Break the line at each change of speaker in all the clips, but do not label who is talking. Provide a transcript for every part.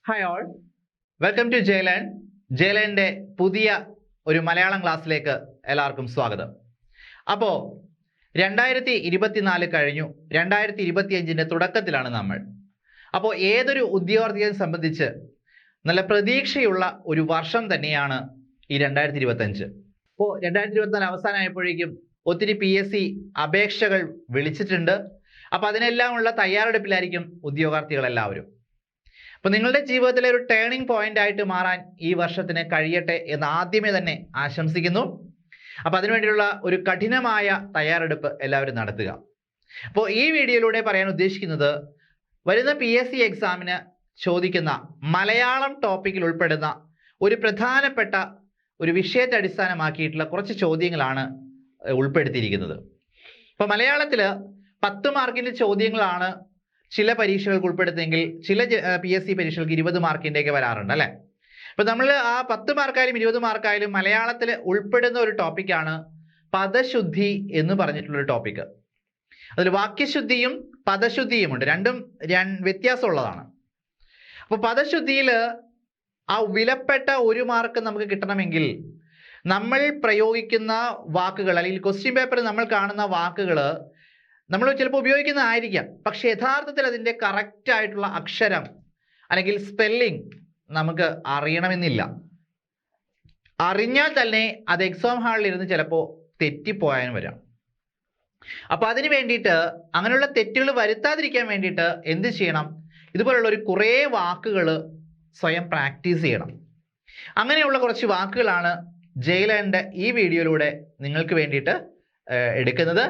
Hi all, welcome to ജയലൻ. ജയലൻ്റെ പുതിയ ഒരു മലയാളം ക്ലാസ്സിലേക്ക് എല്ലാവർക്കും സ്വാഗതം. അപ്പോൾ 2024 കഴിഞ്ഞു, 2025 തുടക്കത്തിലാണ് നമ്മൾ. അപ്പോൾ ഏതൊരു ഉദ്യോഗാർത്ഥിയെ സംബന്ധിച്ച് നല്ല പ്രതീക്ഷയുള്ള ഒരു വർഷം തന്നെയാണ് ഈ 2025. അപ്പോൾ 2024 അവസാനമായപ്പോഴേക്കും ഒത്തിരി PSC അപേക്ഷകൾ വിളിച്ചിട്ടുണ്ട്. അപ്പോൾ അതിനെല്ലാമുള്ള തയ്യാറെടുപ്പിലായിരിക്കും ഉദ്യോഗാർത്ഥികളെല്ലാവരും. അപ്പോൾ നിങ്ങളുടെ ജീവിതത്തിലെ ഒരു ടേണിംഗ് പോയിന്റ് ആയിട്ട് മാറാൻ ഈ വർഷത്തിന് കഴിയട്ടെ എന്ന് ആദ്യമേ തന്നെ ആശംസിക്കുന്നു. അപ്പോൾ അതിനുവേണ്ടിയുള്ള ഒരു കഠിനമായ തയ്യാറെടുപ്പ് എല്ലാവരും നടത്തുക. അപ്പോൾ ഈ വീഡിയോയിലൂടെ പറയാൻ ഉദ്ദേശിക്കുന്നത്, വരുന്ന PSC എക്സാമിന് ചോദിക്കുന്ന മലയാളം ടോപ്പിക്കിൽ ഉൾപ്പെടുന്ന ഒരു പ്രധാനപ്പെട്ട ഒരു വിഷയത്തെ അടിസ്ഥാനമാക്കിയിട്ടുള്ള കുറച്ച് ചോദ്യങ്ങളാണ് ഉൾപ്പെടുത്തിയിരിക്കുന്നത്. അപ്പോൾ മലയാളത്തിൽ 10 മാർക്കിൻ്റെ ചോദ്യങ്ങളാണ് ചില പരീക്ഷകൾക്ക് ഉൾപ്പെടുത്തിയെങ്കിൽ ചില PSC പരീക്ഷകൾക്ക് 20 മാർക്കിൻ്റെയൊക്കെ വരാറുണ്ട് അല്ലേ. അപ്പോൾ നമ്മൾ ആ 10 മാർക്കായാലും 20 മാർക്കായാലും മലയാളത്തിൽ ഉൾപ്പെടുന്ന ഒരു ടോപ്പിക്കാണ് പദശുദ്ധി എന്ന് പറഞ്ഞിട്ടുള്ളൊരു ടോപ്പിക്ക്. അതിൽ വാക്യശുദ്ധിയും പദശുദ്ധിയുമുണ്ട്, രണ്ടും വ്യത്യാസമുള്ളതാണ്. അപ്പോൾ പദശുദ്ധിയിൽ ആ വിലപ്പെട്ട 1 മാർക്ക് നമുക്ക് കിട്ടണമെങ്കിൽ നമ്മൾ പ്രയോഗിക്കുന്ന വാക്കുകൾ അല്ലെങ്കിൽ ക്വസ്റ്റ്യൻ പേപ്പറിൽ നമ്മൾ കാണുന്ന വാക്കുകൾ നമ്മൾ ചിലപ്പോൾ ഉപയോഗിക്കുന്നതായിരിക്കാം, പക്ഷെ യഥാർത്ഥത്തിൽ അതിൻ്റെ കറക്റ്റ് ആയിട്ടുള്ള അക്ഷരം അല്ലെങ്കിൽ സ്പെല്ലിംഗ് നമുക്ക് അറിയണമെന്നില്ല. അറിഞ്ഞാൽ തന്നെ അത് എക്സാം ഹാളിൽ ഇരുന്ന് ചിലപ്പോൾ തെറ്റിപ്പോയാനും വരാം. അപ്പോൾ അതിന് വേണ്ടിയിട്ട്, അങ്ങനെയുള്ള തെറ്റുകൾ വരുത്താതിരിക്കാൻ വേണ്ടിയിട്ട് എന്ത് ചെയ്യണം? ഇതുപോലുള്ള കുറേ വാക്കുകൾ സ്വയം പ്രാക്ടീസ് ചെയ്യണം. അങ്ങനെയുള്ള കുറച്ച് വാക്കുകളാണ് ജയലൻ്റെ ഈ വീഡിയോയിലൂടെ നിങ്ങൾക്ക് വേണ്ടിയിട്ട് എടുക്കുന്നത്.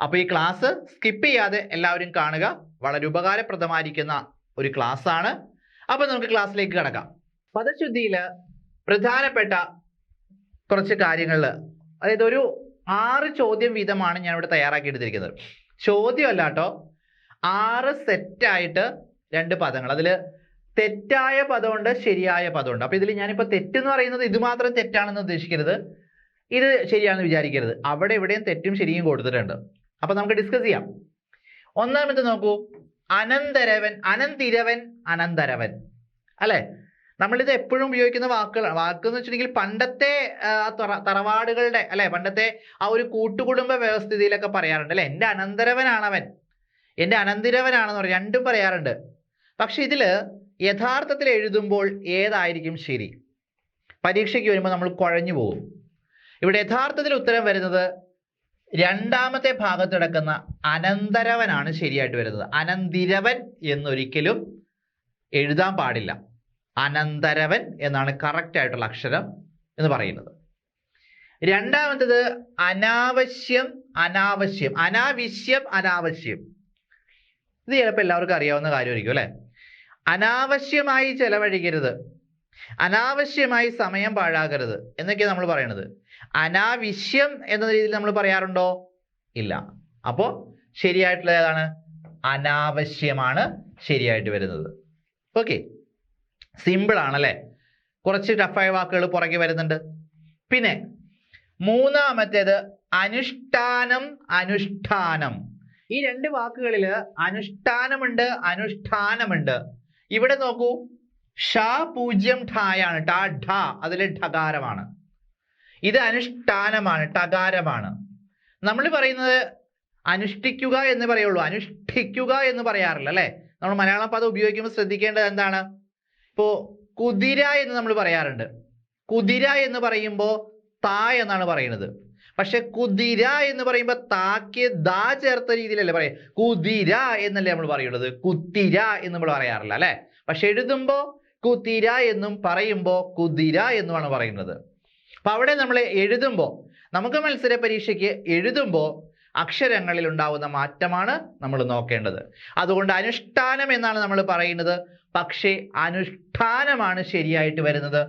അപ്പോൾ ഈ ക്ലാസ് സ്കിപ്പ് ചെയ്യാതെ എല്ലാവരും കാണുക. വളരെ ഉപകാരപ്രദമായിരിക്കുന്ന ഒരു ക്ലാസ്സാണ്. അപ്പോൾ നമുക്ക് ക്ലാസ്സിലേക്ക് കടക്കാം. പദശുദ്ധിയിൽ പ്രധാനപ്പെട്ട കുറച്ച് കാര്യങ്ങൾ, അതായത് ഒരു 6 ചോദ്യം വീതമാണ് ഞാനിവിടെ തയ്യാറാക്കി എടുത്തിരിക്കുന്നത്. ചോദ്യമല്ല കേട്ടോ, 6 സെറ്റായിട്ട് 2 പദങ്ങൾ. അതിൽ തെറ്റായ പദമുണ്ട്, ശരിയായ പദമുണ്ട്. അപ്പോൾ ഇതിൽ ഞാനിപ്പോൾ തെറ്റെന്ന് പറയുന്നത് ഇത് മാത്രം തെറ്റാണെന്ന് ഉദ്ദേശിക്കരുത്, ഇത് ശരിയാണെന്ന് വിചാരിക്കരുത്. അവിടെ എവിടെയും തെറ്റും ശരിയും കൊടുത്തിട്ടുണ്ട്. അപ്പോൾ നമുക്ക് ഡിസ്കസ് ചെയ്യാം. ഒന്നാമത്തെ നോക്കൂ, അനന്തരവൻ, അനന്തിരവൻ, അനന്തരവൻ അല്ലേ. നമ്മളിത് എപ്പോഴും ഉപയോഗിക്കുന്ന വാക്കെന്ന് വെച്ചിട്ടുണ്ടെങ്കിൽ പണ്ടത്തെ തറവാടുകളുടെ അല്ലെ, പണ്ടത്തെ ആ ഒരു കൂട്ടുകുടുംബ വ്യവസ്ഥിതിയിലൊക്കെ പറയാറുണ്ട് അല്ലെ, എൻ്റെ അനന്തരവനാണവൻ, എൻ്റെ അനന്തിരവനാണെന്ന് പറയും, രണ്ടും പറയാറുണ്ട്. പക്ഷെ ഇതിൽ യഥാർത്ഥത്തിൽ എഴുതുമ്പോൾ ഏതായിരിക്കും ശരി? പരീക്ഷയ്ക്ക് വരുമ്പോൾ നമ്മൾ കുഴഞ്ഞു പോകും. ഇവിടെ യഥാർത്ഥത്തിൽ ഉത്തരം വരുന്നത് രണ്ടാമത്തെ ഭാഗത്ത് കിടക്കുന്ന അനന്തരവനാണ് ശരിയായിട്ട് വരുന്നത്. അനന്തിരവൻ എന്നൊരിക്കലും എഴുതാൻ പാടില്ല. അനന്തരവൻ എന്നാണ് കറക്റ്റ് ആയിട്ടുള്ള അക്ഷരം എന്ന് പറയുന്നത്. രണ്ടാമത്തേത് അനാവശ്യം, അനാവശ്യം, അനാവശ്യം, അനാവശ്യം. ഇത് ചിലപ്പോൾ എല്ലാവർക്കും അറിയാവുന്ന കാര്യമായിരിക്കും അല്ലേ. അനാവശ്യമായി ചെലവഴിക്കരുത്, അനാവശ്യമായി സമയം പാഴാകരുത് എന്നൊക്കെയാണ് നമ്മൾ പറയണത്. അനാവശ്യം എന്ന രീതിയിൽ നമ്മൾ പറയാറുണ്ടോ? ഇല്ല. അപ്പോൾ ശരിയായിട്ടുള്ള ഏതാണ്? അനാവശ്യമാണ് ശരിയായിട്ട് വരുന്നത്. ഓക്കെ, സിമ്പിൾ ആണല്ലേ. കുറച്ച് ടഫായ വാക്കുകൾ പുറകെ വരുന്നുണ്ട്. പിന്നെ മൂന്നാമത്തേത് അനുഷ്ഠാനം, അനുഷ്ഠാനം. ഈ 2 വാക്കുകളിൽ അനുഷ്ഠാനമുണ്ട്, അനുഷ്ഠാനമുണ്ട്. ഇവിടെ നോക്കൂ, ഷ 0 ഠായാണ്, ടാ ഠ, അതിൽ ഠകാരമാണ്. ഇത് അനുഷ്ഠാനമാണ്, ടകാരമാണ്. നമ്മൾ പറയുന്നത് അനുഷ്ഠിക്കുക എന്ന് പറയുള്ളൂ, അനുഷ്ഠിക്കുക എന്ന് പറയാറില്ല അല്ലേ. നമ്മൾ മലയാളം പദം ഉപയോഗിക്കുമ്പോൾ ശ്രദ്ധിക്കേണ്ടത് എന്താണ്? ഇപ്പോൾ കുതിര എന്ന് നമ്മൾ പറയാറുണ്ട്. കുതിര എന്ന് പറയുമ്പോൾ താ എന്നാണ് പറയുന്നത്. പക്ഷെ കുതിര എന്ന് പറയുമ്പോൾ താക്ക് ദാ ചേർത്ത രീതിയിലല്ലേ പറയാം. കുതിര എന്നല്ലേ നമ്മൾ പറയുന്നത്, കുത്തിര എന്ന് നമ്മൾ പറയാറില്ല അല്ലെ. പക്ഷെ എഴുതുമ്പോൾ കുതിര എന്നും പറയുമ്പോൾ കുതിര എന്നുമാണ് പറയുന്നത്. അപ്പൊ അവിടെ നമ്മൾ എഴുതുമ്പോൾ, നമുക്ക് മത്സര പരീക്ഷയ്ക്ക് എഴുതുമ്പോൾ അക്ഷരങ്ങളിൽ ഉണ്ടാവുന്ന മാറ്റമാണ് നമ്മൾ നോക്കേണ്ടത്. അതുകൊണ്ട് അനുഷ്ഠാനം എന്നാണ് നമ്മൾ പറയുന്നത്, പക്ഷേ അനുഷ്ഠാനമാണ് ശരിയായിട്ട് വരുന്നത്.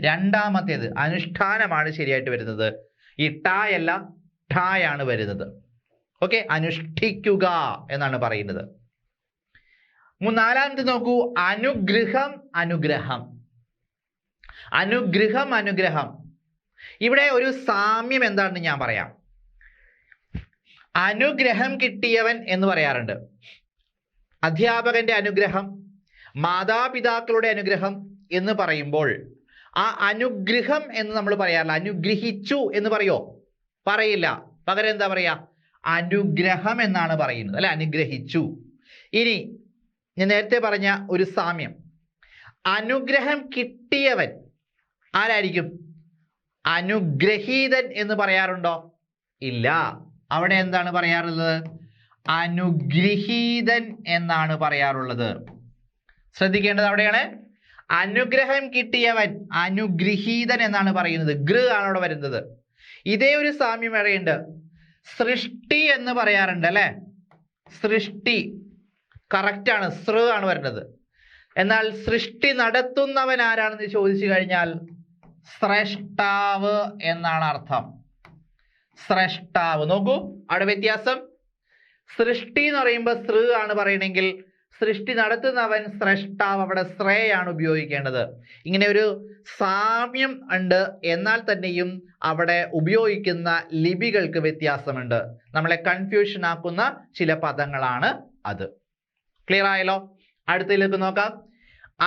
രണ്ടാമത്തേത് അനുഷ്ഠാനമാണ് ശരിയായിട്ട് വരുന്നത്. ഈ ടായല്ല, ഠായാണ് വരുന്നത്. ഓക്കെ, അനുഷ്ഠിക്കുക എന്നാണ് പറയുന്നത്. നാലാമത്തെ നോക്കൂ, അനുഗ്രഹം, അനുഗ്രഹം, അനുഗ്രഹം, അനുഗ്രഹം. ഇവിടെ ഒരു സാമ്യം എന്താണെന്ന് ഞാൻ പറയാം. അനുഗ്രഹം കിട്ടിയവൻ എന്ന് പറയാറുണ്ട്. അധ്യാപകന്റെ അനുഗ്രഹം, മാതാപിതാക്കളുടെ അനുഗ്രഹം എന്ന് പറയുമ്പോൾ ആ അനുഗ്രഹം എന്ന് നമ്മൾ പറയാറില്ല. അനുഗ്രഹിച്ചു എന്ന് പറയോ? പറയില്ല. പകരം എന്താ പറയാ? അനുഗ്രഹം എന്നാണ് പറയുന്നത്, അല്ലെ? അനുഗ്രഹിച്ചു. ഇനി ഞാൻ നേരത്തെ പറഞ്ഞ ഒരു സാമ്യം, അനുഗ്രഹം കിട്ടിയവൻ ആരായിരിക്കും? അനുഗ്രഹീതൻ എന്ന് പറയാറുണ്ടോ? ഇല്ല. അവിടെ എന്താണ് പറയാറുള്ളത്? അനുഗ്രഹീതൻ എന്നാണ് പറയാറുള്ളത്. ശ്രദ്ധിക്കേണ്ടത് അവിടെയാണ്. അനുഗ്രഹം കിട്ടിയവൻ അനുഗ്രഹീതൻ എന്നാണ് പറയുന്നത്. ഗൃ ആണ് അവിടെ വരുന്നത്. ഇതേ ഒരു സാമ്യം ഇടയുണ്ട്. സൃഷ്ടി എന്ന് പറയാറുണ്ട്, അല്ലെ? സൃഷ്ടി കറക്റ്റാണ്, സൃ ആണ് വരുന്നത്. എന്നാൽ സൃഷ്ടി നടത്തുന്നവൻ ആരാണെന്ന് ചോദിച്ചു കഴിഞ്ഞാൽ സ്രഷ്ടാവ് എന്നാണ് അർത്ഥം. സ്രഷ്ടാവ്. നോക്കൂ അവിടെ വ്യത്യാസം. സൃഷ്ടി എന്ന് പറയുമ്പോൾ സൃ ആണ് പറയണമെങ്കിൽ സൃഷ്ടി നടത്തുന്നവൻ സ്രഷ്ടാവ്, അവിടെ ശ്രേയാണ് ഉപയോഗിക്കേണ്ടത്. ഇങ്ങനെ ഒരു സാമ്യം ഉണ്ട്. എന്നാൽ തന്നെയും അവിടെ ഉപയോഗിക്കുന്ന ലിപികൾക്ക് വ്യത്യാസമുണ്ട്. നമ്മളെ കൺഫ്യൂഷൻ ആക്കുന്ന ചില പദങ്ങളാണ് അത്. ക്ലിയർ ആയല്ലോ? അടുത്തതിലേക്ക് നോക്കാം.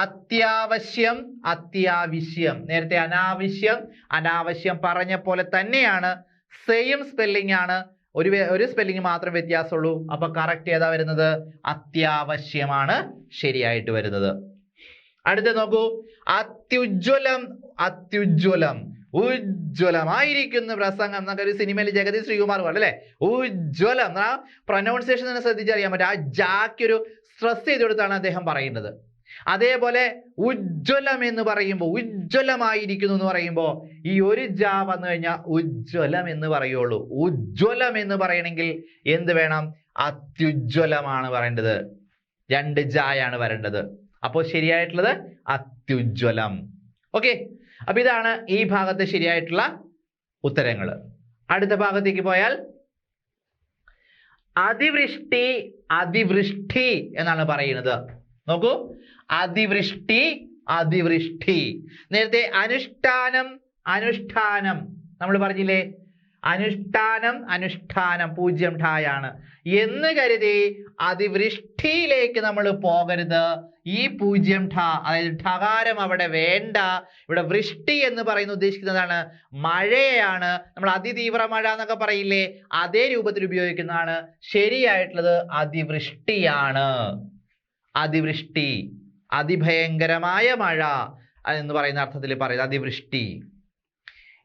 അത്യാവശ്യം, അത്യാവശ്യം. നേരത്തെ അനാവശ്യം, അനാവശ്യം പറഞ്ഞ പോലെ തന്നെയാണ്. സെയിം സ്പെല്ലിംഗ് ആണ്. ഒരു സ്പെല്ലിംഗ് മാത്രം വ്യത്യാസമുള്ളൂ. അപ്പൊ കറക്റ്റ് ഏതാ വരുന്നത്? അത്യാവശ്യമാണ് ശരിയായിട്ട് വരുന്നത്. അടുത്ത നോക്കൂ. അത്യുജ്വലം, അത്യുജ്വലം. ഉജ്ജ്വലമായിരിക്കുന്ന പ്രസംഗം എന്നൊക്കെ ഒരു സിനിമയിൽ ജഗതി ശ്രീകുമാർ പോലെ, അല്ലെ? ഉജ്ജ്വലം. ആ പ്രൊനൗൺസിയേഷൻ തന്നെ ശ്രദ്ധിച്ചറിയാൻ പറ്റും. ആ ജാക്കൊരു സ്ട്രെസ് ചെയ്ത് കൊടുത്താണ് അദ്ദേഹം പറയുന്നത്. അതേപോലെ ഉജ്ജ്വലം എന്ന് പറയുമ്പോൾ, ഉജ്ജ്വലമായിരിക്കുന്നു എന്ന് പറയുമ്പോൾ ഈ ഒരു ജാ വന്നു കഴിഞ്ഞാൽ ഉജ്ജ്വലം എന്ന് പറയുള്ളൂ. ഉജ്ജ്വലം എന്ന് പറയണമെങ്കിൽ എന്ത് വേണം? അത്യുജ്വലമാണ് പറയേണ്ടത്. 2 ജായാണ് വരേണ്ടത്. അപ്പോൾ ശരിയായിട്ടുള്ളത് അത്യുജ്വലം. ഓക്കെ, അപ്പൊ ഇതാണ് ഈ ഭാഗത്ത് ശരിയായിട്ടുള്ള ഉത്തരങ്ങൾ. അടുത്ത ഭാഗത്തേക്ക് പോയാൽ അതിവൃഷ്ടി, അതിവൃഷ്ടി എന്നാണ് പറയുന്നത്. നോക്കൂ, അതിവൃഷ്ടി, അതിവൃഷ്ടി. നേരത്തെ അനുഷ്ഠാനം, അനുഷ്ഠാനം നമ്മൾ പറഞ്ഞില്ലേ? അനുഷ്ഠാനം, അനുഷ്ഠാനം 0 ഠായാണ് എന്ന് കരുതി അതിവൃഷ്ടിയിലേക്ക് നമ്മൾ പോകരുത്. ഈ 0 ഠ, അതായത് ഠകാരം അവിടെ വേണ്ട. ഇവിടെ വൃഷ്ടി എന്ന് പറയുന്നത് ഉദ്ദേശിക്കുന്നതാണ് മഴയാണ്. നമ്മൾ അതിതീവ്ര മഴ എന്നൊക്കെ പറയില്ലേ? അതേ രൂപത്തിൽ ഉപയോഗിക്കുന്നതാണ്. ശരിയായിട്ടുള്ളത് അതിവൃഷ്ടിയാണ്. അതിവൃഷ്ടി, അതിഭയങ്കരമായ മഴ എന്ന് പറയുന്ന അർത്ഥത്തിൽ പറയുന്നത് അതിവൃഷ്ടി.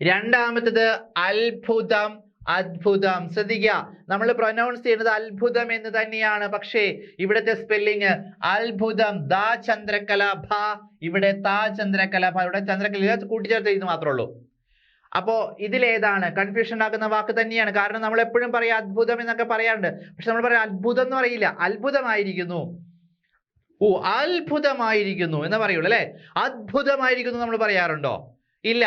രണ്ടാമത്തത് അത്ഭുതം, അത്ഭുതം. ശ്രദ്ധിക്കുക, നമ്മൾ പ്രൊനൗൺസ് ചെയ്യുന്നത് അത്ഭുതം എന്ന് തന്നെയാണ്. പക്ഷേ ഇവിടുത്തെ സ്പെല്ലിങ് അത്ഭുതം, ദാ ചന്ദ്രകല ഭ, ഇവിടെ താ ചന്ദ്രകല ഭ, ഇവിടെ ചന്ദ്രകല കൂട്ടിച്ചേർത്ത് ഇത് മാത്രമേ ഉള്ളൂ. അപ്പോ ഇതിലേതാണ്? കൺഫ്യൂഷൻ ആക്കുന്ന വാക്ക് തന്നെയാണ്. കാരണം നമ്മൾ എപ്പോഴും പറയാം അത്ഭുതം എന്നൊക്കെ പറയാറുണ്ട്. പക്ഷെ നമ്മൾ പറയാം അത്ഭുതം എന്ന് പറയില്ല, അത്ഭുതമായിരിക്കുന്നു. ഓ, അത്ഭുതമായിരിക്കുന്നു എന്ന് പറയുള്ളൂ, അല്ലെ? അത്ഭുതമായിരിക്കുന്നു നമ്മൾ പറയാറുണ്ടോ? ഇല്ല.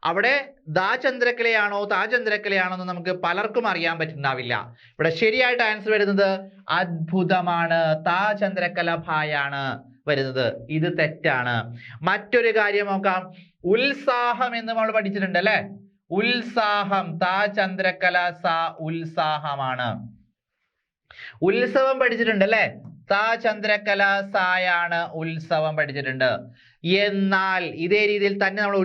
അവിടെ ദാ ചന്ദ്രക്കലയാണോ താ ചന്ദ്രക്കലയാണോ എന്ന് നമുക്ക് പലർക്കും അറിയാൻ പറ്റുന്നുണ്ടാവില്ല. ഇവിടെ ശരിയായിട്ട് ആൻസർ വരുന്നത് അത്ഭുതമാണ്, താ ചന്ദ്രക്കല ഭായാണ് വരുന്നത്. ഇത് തെറ്റാണ്. മറ്റൊരു കാര്യം നോക്കാം. ഉത്സാഹം എന്ന് നമ്മൾ പഠിച്ചിട്ടുണ്ട്, അല്ലെ? ഉത്സാഹം, താ ചന്ദ്രക്കല സ, ഉത്സാഹമാണ്. ഉത്സവം പഠിച്ചിട്ടുണ്ട്, അല്ലെ? താ ചന്ദ്രകല സായാണ് ഉത്സവം പഠിച്ചിട്ടുണ്ട്. എന്നാൽ ഇതേ രീതിയിൽ തന്നെ നമ്മൾ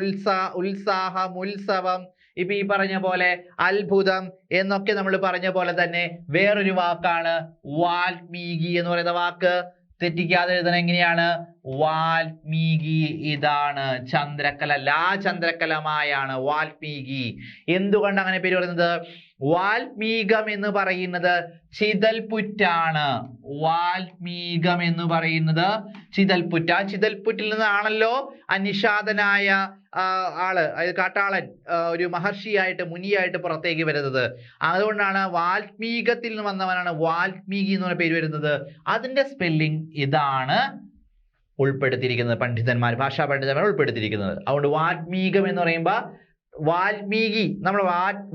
ഉത്സാഹം, ഉത്സവം, ഇപ്പൊ ഈ പറഞ്ഞ പോലെ അത്ഭുതം എന്നൊക്കെ നമ്മൾ പറഞ്ഞ പോലെ തന്നെ വേറൊരു വാക്കാണ് വാൽമീകി എന്ന് പറയുന്ന വാക്ക്. തെറ്റിക്കാതെ എഴുതണം. എങ്ങനെയാണ്? വാൽമീകി. ഇതാണ് ചന്ദ്രകല, ലാ ചന്ദ്രകലമായാണ് വാൽമീകി. എന്തുകൊണ്ട് അങ്ങനെ പേര് പറയുന്നത്? വാൽമീകം എന്ന് പറയുന്നത് ചിതൽപുറ്റാണ്. വാൽമീകം എന്ന് പറയുന്നത് ചിതൽപുറ്റ്. ആ ചിതൽപുറ്റിൽ നിന്നാണല്ലോ അനിഷാദനായ ആള്, അതായത് കാട്ടാളൻ, ഒരു മഹർഷിയായിട്ട്, മുനിയായിട്ട് പുറത്തേക്ക് വരുന്നത്. അതുകൊണ്ടാണ് വാൽമീകത്തിൽ നിന്ന് വന്നവനാണ് വാൽമീകി എന്ന് പറഞ്ഞ പേര് വരുന്നത്. അതിന്റെ സ്പെല്ലിംഗ് ഇതാണ് ഉൾപ്പെടുത്തിയിരിക്കുന്നത്. പണ്ഡിതന്മാർ, ഭാഷാ പണ്ഡിതന്മാർ ഉൾപ്പെടുത്തിയിരിക്കുന്നത്. അതുകൊണ്ട് വാൽമീകം എന്ന് പറയുമ്പോൾ വാൽമീകി, നമ്മൾ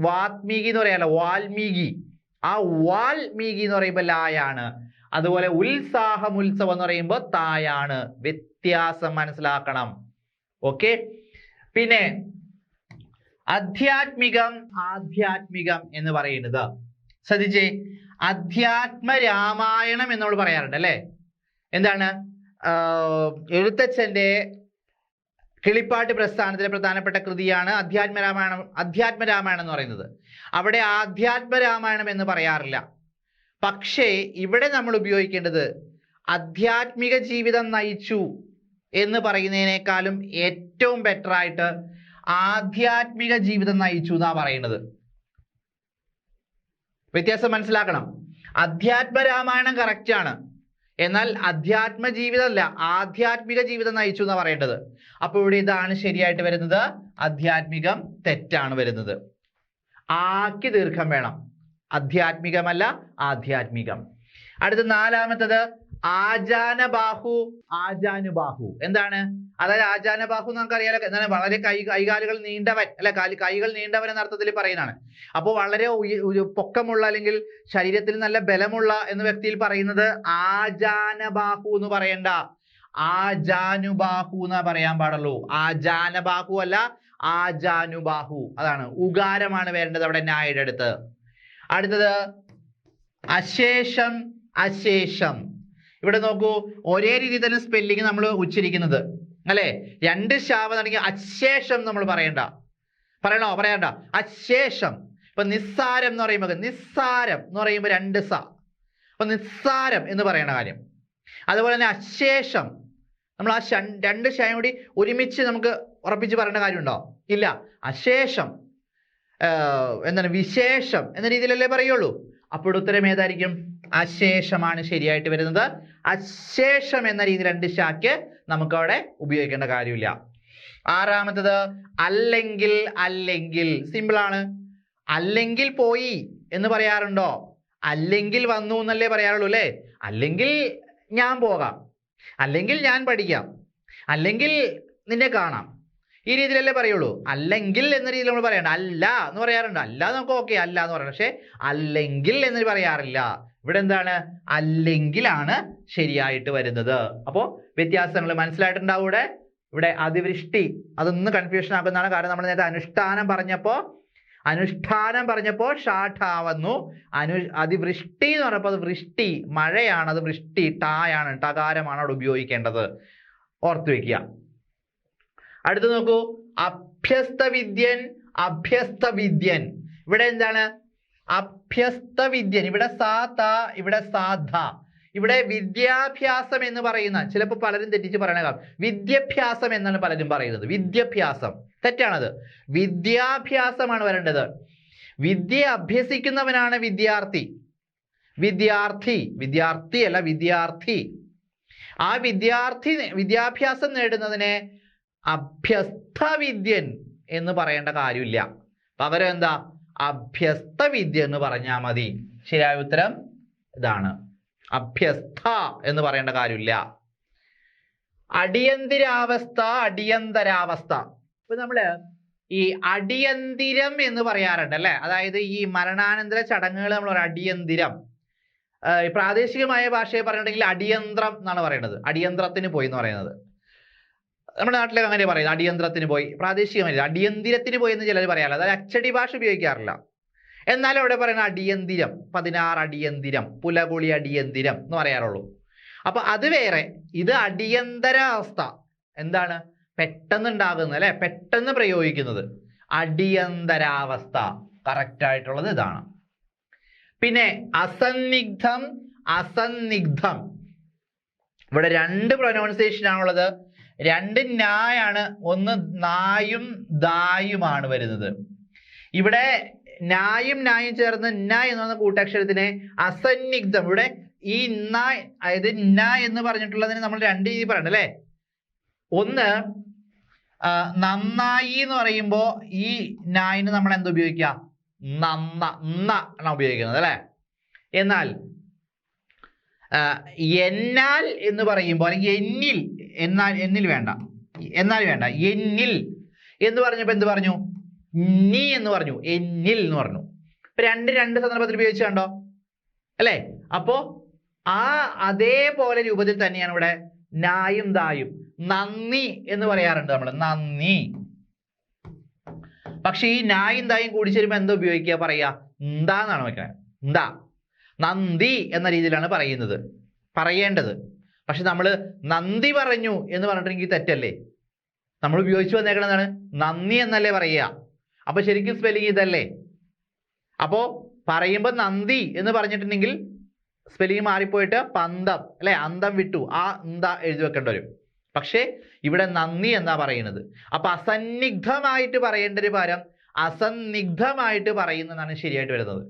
വാത്മീകി എന്ന് പറയാലോ, വാൽമീകി. ആ വാൽമീകി എന്ന് പറയുമ്പോൾ ലായാണ്. അതുപോലെ ഉത്സാഹം, ഉത്സവം എന്ന് പറയുമ്പോൾ തായാണ്. വ്യത്യാസം മനസ്സിലാക്കണം. ഓക്കെ. പിന്നെ അധ്യാത്മികം, ആധ്യാത്മികം എന്ന് പറയുന്നത് ശ്രദ്ധിച്ചേ. അധ്യാത്മ രാമായണം എന്ന് നമ്മൾ പറയാറുണ്ട്, അല്ലെ? എന്താണ്? എഴുത്തച്ഛൻ്റെ കിളിപ്പാട്ട് പ്രസ്ഥാനത്തിലെ പ്രധാനപ്പെട്ട കൃതിയാണ് അധ്യാത്മരാമായണം എന്ന് പറയുന്നത്. അവിടെ ആധ്യാത്മരാമായണം എന്ന് പറയാറില്ല. പക്ഷേ ഇവിടെ നമ്മൾ ഉപയോഗിക്കേണ്ടത് ആധ്യാത്മിക ജീവിതം നയിച്ചു എന്ന് പറയുന്നതിനേക്കാളും ഏറ്റവും ബെറ്റർ ആയിട്ട് ആധ്യാത്മിക ജീവിതം നയിച്ചു എന്നാ പറയുന്നത്. വ്യത്യാസം മനസ്സിലാക്കണം. അധ്യാത്മരാമായണം കറക്റ്റ് ആണ്, എന്നാൽ അധ്യാത്മ ജീവിതമല്ല, ആധ്യാത്മിക ജീവിതം നയിച്ചു എന്നാ പറയേണ്ടത്. അപ്പോൾ ഇവിടെ ഇതാണ് ശരിയായിട്ട് വരുന്നത്, ആധ്യാത്മികം തെറ്റാണ് വരുന്നത്. ആക്കി ദീർഘം വേണം, അധ്യാത്മികമല്ല ആധ്യാത്മികം. അടുത്ത നാലാമത്തത് ആജാനുബാഹു. എന്താണ്? അതായത് ആജാനുബാഹു നമുക്കറിയാലോ, എന്താണ്? വളരെ കൈകാലുകൾ നീണ്ടവൻ, അല്ലെ, കൈകൾ നീണ്ടവൻ എന്ന അർത്ഥത്തിൽ പറയുന്നതാണ്. അപ്പോൾ വളരെ പൊക്കമുള്ള അല്ലെങ്കിൽ ശരീരത്തിൽ നല്ല ബലമുള്ള എന്ന വ്യക്തിയിൽ പറയുന്നത് ആജാനബാഹു എന്ന് പറയണ്ട, ആജാനുബാഹു എന്നാ പറയാൻ പാടുള്ളൂ. ആജാനബാഹു അല്ല, ആജാനുബാഹു. അതാണ്, ഉകാരമാണ് വരേണ്ടത് അവിടെ നായുടെ അടുത്ത്. അടുത്തത് അശേഷം. ഇവിടെ നോക്കൂ, ഒരേ രീതിയിൽ തന്നെ സ്പെല്ലിങ് നമ്മൾ ഉച്ചരിക്കുന്നത്, അല്ലെ? രണ്ട് ശാവ തുടങ്ങി അശേഷം നമ്മൾ പറയണ്ട, അശേഷം. ഇപ്പൊ നിസ്സാരം എന്ന് പറയുമ്പോൾ, നിസ്സാരം എന്ന് പറയുമ്പോൾ രണ്ട് സ, അപ്പൊ നിസ്സാരം എന്ന് പറയേണ്ട കാര്യം. അതുപോലെ തന്നെ അശേഷം, നമ്മൾ ആ രണ്ട് ശായം കൂടി ഒരുമിച്ച് നമുക്ക് ഉറപ്പിച്ച് പറയേണ്ട കാര്യമുണ്ടോ? ഇല്ല. അശേഷം എന്താണ്, വിശേഷം എന്ന രീതിയിലല്ലേ പറയുള്ളൂ. അപ്പോൾ ഉത്തരം ഏതായിരിക്കും? അശേഷമാണ് ശരിയായിട്ട് വരുന്നത്. അശേഷം എന്ന രീതി രണ്ട് ശാക്ക് നമുക്ക് അവിടെ ഉപയോഗിക്കേണ്ട കാര്യമില്ല. ആറാമത്തത് അല്ലെങ്കിൽ. സിമ്പിൾ ആണ്. അല്ലെങ്കിൽ പോയി എന്ന് പറയാറുണ്ടോ? അല്ലെങ്കിൽ വന്നു എന്നല്ലേ പറയാറുള്ളൂ, അല്ലേ? അല്ലെങ്കിൽ ഞാൻ പോകാം, അല്ലെങ്കിൽ ഞാൻ പഠിക്കാം, അല്ലെങ്കിൽ നിന്നെ കാണാം, ഈ രീതിയിലല്ലേ പറയുള്ളൂ. അല്ലെങ്കിൽ എന്ന രീതിയിൽ നമ്മൾ പറയണ്ട. അല്ല എന്ന് പറയാറുണ്ട്, അല്ല നമുക്ക് ഓക്കെ, അല്ല എന്ന് പറയണം. പക്ഷെ അല്ലെങ്കിൽ എന്ന് പറയാറില്ല. ഇവിടെ എന്താണ്? അല്ലെങ്കിലാണ് ശരിയായിട്ട് വരുന്നത്. അപ്പോൾ വ്യത്യാസങ്ങൾ മനസ്സിലായിട്ടുണ്ടാവും. ഇവിടെ അതിവൃഷ്ടി, അതൊന്ന് കൺഫ്യൂഷൻ ആക്കുന്നതാണ്. കാരണം നമ്മൾ നേരത്തെ അനുഷ്ഠാനം പറഞ്ഞപ്പോൾ ഷാഠാവുന്നു. അതിവൃഷ്ടി എന്ന് പറഞ്ഞപ്പോൾ അത് വൃഷ്ടി, മഴയാണ്, അത് വൃഷ്ടി, ടായാണ്, ടകാരമാണ് അവിടെ ഉപയോഗിക്കേണ്ടത്. ഓർത്തു വെക്കുക. അടുത്ത് നോക്കൂ, അഭ്യസ്തവിദ്യൻ. ഇവിടെ എന്താണ്? അഭ്യസ്തവിദ്യൻ. ഇവിടെ സാധ, ഇവിടെ സാധ. ഇവിടെ വിദ്യാഭ്യാസം എന്ന് പറയുന്ന, ചിലപ്പോൾ പലരും തെറ്റിച്ച് പറയണ, വിദ്യാഭ്യാസം എന്നാണ് പലരും പറയുന്നത്. വിദ്യാഭ്യാസം തെറ്റാണത്. വിദ്യാഭ്യാസമാണ് വരേണ്ടത്. വിദ്യ അഭ്യസിക്കുന്നവനാണ് വിദ്യാർത്ഥി അല്ല വിദ്യാർത്ഥി. ആ വിദ്യാഭ്യാസം നേടുന്നതിനെ അഭ്യസ്തവിദ്യൻ എന്ന് പറയേണ്ട കാര്യമില്ല. പകരം എന്താ? അഭ്യസ്തവിദ്യ എന്ന് പറഞ്ഞാൽ മതി. ശരിയായ ഉത്തരം ഇതാണ്, അഭ്യസ്ത എന്ന് പറയേണ്ട കാര്യമില്ല. അടിയന്തരാവസ്ഥ. ഇപ്പൊ നമ്മള് ഈ അടിയന്തിരം എന്ന് പറയാറുണ്ട്, അല്ലെ? അതായത് ഈ മരണാനന്തര ചടങ്ങുകൾ നമ്മൾ പറയും അടിയന്തിരം. പ്രാദേശികമായ ഭാഷയെ പറഞ്ഞിട്ടുണ്ടെങ്കിൽ അടിയന്ത്രം എന്നാണ് പറയുന്നത്. അടിയന്ത്രത്തിന് പോയി എന്ന് പറയുന്നത് നമ്മുടെ നാട്ടിലൊക്കെ അങ്ങനെ പറയുന്നത്, അടിയന്ത്രത്തിന് പോയി. പ്രാദേശികമായി അടിയന്തിരത്തിന് പോയി എന്ന് ചിലർ പറയാറില്ല, അതായത് അച്ചടി ഭാഷ ഉപയോഗിക്കാറില്ല. എന്നാലും അവിടെ പറയുന്ന അടിയന്തിരം, 16 അടിയന്തിരം, പുലകുളി അടിയന്തിരം എന്ന് പറയാറുള്ളൂ. അപ്പൊ അത് വേറെ, ഇത് അടിയന്തരാവസ്ഥ. എന്താണ്? പെട്ടെന്ന് ഉണ്ടാകുന്നത്, അല്ലെ? പെട്ടെന്ന് പ്രയോഗിക്കുന്നത് അടിയന്തരാവസ്ഥ. കറക്റ്റ് ആയിട്ടുള്ളത് ഇതാണ്. പിന്നെ അസന്നിഗ്ധം. ഇവിടെ രണ്ട് പ്രൊനൗൺസിയേഷൻ ആണുള്ളത്, രണ്ട് നായാണ്, ഒന്ന് നായും ദായുമാണ് വരുന്നത്. ഇവിടെ നായും ചേർന്ന് ന എന്ന് പറയുന്ന കൂട്ടക്ഷരത്തിനെ അസന്നിഗ്ധം. ഇവിടെ ഈ ന, അതായത് ന എന്ന് പറഞ്ഞിട്ടുള്ളതിന് നമ്മൾ രണ്ട് രീതി പറയണം, അല്ലെ? ഒന്ന്, നന്നായി എന്ന് പറയുമ്പോ ഈ നായിന് നമ്മൾ എന്താ ഉപയോഗിക്കുക? ആണ് ഉപയോഗിക്കുന്നത്, അല്ലെ? എന്നാൽ എന്നാൽ എന്ന് പറയുമ്പോൾ, അല്ലെങ്കിൽ എന്നിൽ വേണ്ട, എന്നിൽ എന്ന് പറഞ്ഞപ്പോ എന്ത് പറഞ്ഞു? നീ എന്ന് പറഞ്ഞു, എന്നിൽ എന്ന് പറഞ്ഞു. ഇപ്പൊ രണ്ട് സന്ദർഭത്തിൽ ഉപയോഗിച്ചു കണ്ടോ, അല്ലെ? അപ്പോ അതേപോലെ രൂപത്തിൽ തന്നെയാണ് ഇവിടെ നായും ദായും. നന്ദി എന്ന് പറയാറുണ്ട് നമ്മൾ, നന്ദി. പക്ഷെ ഈ നായും ദായും കൂടി ചേരുമ്പോ എന്താ ഉപയോഗിക്കുക? പറയാ എന്താന്നാണ് വെക്കാൻ, എന്താ, നന്ദി എന്ന രീതിയിലാണ് പറയേണ്ടത്. പക്ഷെ നമ്മൾ നന്ദി പറഞ്ഞു എന്ന് പറഞ്ഞിട്ടുണ്ടെങ്കിൽ തെറ്റല്ലേ? നമ്മൾ ഉപയോഗിച്ചു വന്നേക്കണതാണ് നന്ദി എന്നല്ലേ പറയുക. അപ്പൊ ശരിക്കും സ്പെല്ലിംഗ് ഇതല്ലേ? അപ്പോ പറയുമ്പോൾ നന്ദി എന്ന് പറഞ്ഞിട്ടുണ്ടെങ്കിൽ സ്പെല്ലിംഗ് മാറിപ്പോയിട്ട് പന്തം അല്ലെ, അന്തം വിട്ടു, ആ എന്താ എഴുതി വെക്കേണ്ടി വരും. പക്ഷേ ഇവിടെ നന്ദി എന്നാ പറയുന്നത്. അപ്പൊ അസന്നിഗ്ധമായിട്ട് പറയേണ്ടതിന് പകരം അസന്നിഗ്ധമായിട്ട് പറയുന്നതാണ് ശരിയായിട്ട് വരുന്നത്.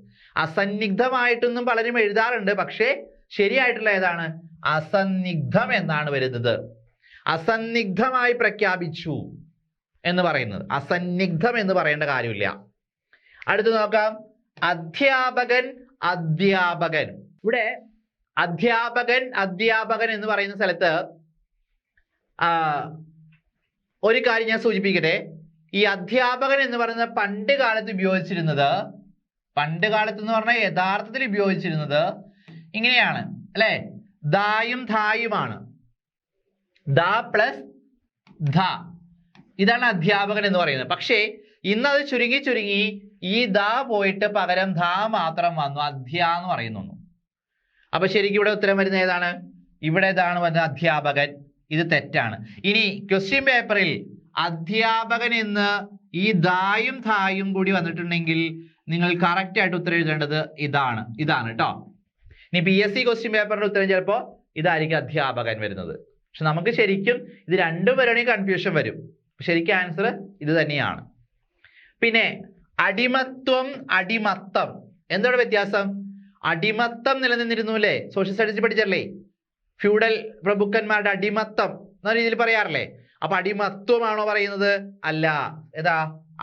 അസന്നിഗ്ധമായിട്ടൊന്നും പലരും എഴുതാറുണ്ട്, പക്ഷേ ശരിയായിട്ടുള്ള ഏതാണ്? അസന്നിഗ്ധം എന്നാണ് വരുന്നത്. അസന്നിഗ്ധമായി പ്രഖ്യാപിച്ചു എന്ന് പറയുന്നത്. അസന്നിഗ്ധം എന്ന് പറയേണ്ട കാര്യമില്ല. അടുത്ത് നോക്കാം, അധ്യാപകൻ അധ്യാപകൻ. ഇവിടെ അധ്യാപകൻ എന്ന് പറയുന്ന സ്ഥലത്ത് ഒരു കാര്യം ഞാൻ സൂചിപ്പിക്കട്ടെ. ഈ അധ്യാപകൻ എന്ന് പറയുന്നത് പണ്ട് കാലത്ത് ഉപയോഗിച്ചിരുന്നത്, പണ്ട് കാലത്ത് എന്ന് പറഞ്ഞാൽ യഥാർത്ഥത്തിൽ ഉപയോഗിച്ചിരുന്നത് ഇങ്ങനെയാണ് അല്ലെ, ദായും ധായുമാണ്. ദ പ്ലസ് ധ, ഇതാണ് അധ്യാപകൻ എന്ന് പറയുന്നത്. പക്ഷേ ഇന്നത് ചുരുങ്ങി ഈ ദ പോയിട്ട് പകരം ധ മാത്രം വന്നു, അധ്യ എന്ന് പറയുന്നു. അപ്പൊ ശരിക്കും ഇവിടെ ഉത്തരം വരുന്നത് ഏതാണ്? ഇവിടെ ഇതാണ് വരുന്നത് അധ്യാപകൻ. ഇത് തെറ്റാണ്. ഇനി ക്വസ്റ്റ്യൻ പേപ്പറിൽ അധ്യാപകൻ എന്ന് ഈ ദായും ധായും കൂടി വന്നിട്ടുണ്ടെങ്കിൽ നിങ്ങൾ കറക്റ്റ് ആയിട്ട് ഉത്തരം എഴുതേണ്ടത് ഇതാണ് കേട്ടോ. ഇനി PSC ക്വസ്റ്റ്യൻ പേപ്പറിന്റെ ഉത്തരം ചിലപ്പോൾ ഇതായിരിക്കും അധ്യാപകൻ വരുന്നത്. പക്ഷെ നമുക്ക് ശരിക്കും ഇത് രണ്ടും വരണമെങ്കിൽ കൺഫ്യൂഷൻ വരും. ശരിക്കും ആൻസർ ഇത് തന്നെയാണ്. പിന്നെ അടിമത്വം അടിമത്തം, എന്താണ് വ്യത്യാസം? അടിമത്തം നിലനിന്നിരുന്നു അല്ലേ, സോഷ്യൽ സ്റ്റഡീസ് പഠിച്ചല്ലേ? ഫ്യൂഡൽ പ്രഭുക്കന്മാരുടെ അടിമത്തം എന്ന രീതിയിൽ പറയാറില്ലേ? അപ്പൊ അടിമത്വമാണോ പറയുന്നത്? അല്ല, ഏതാ?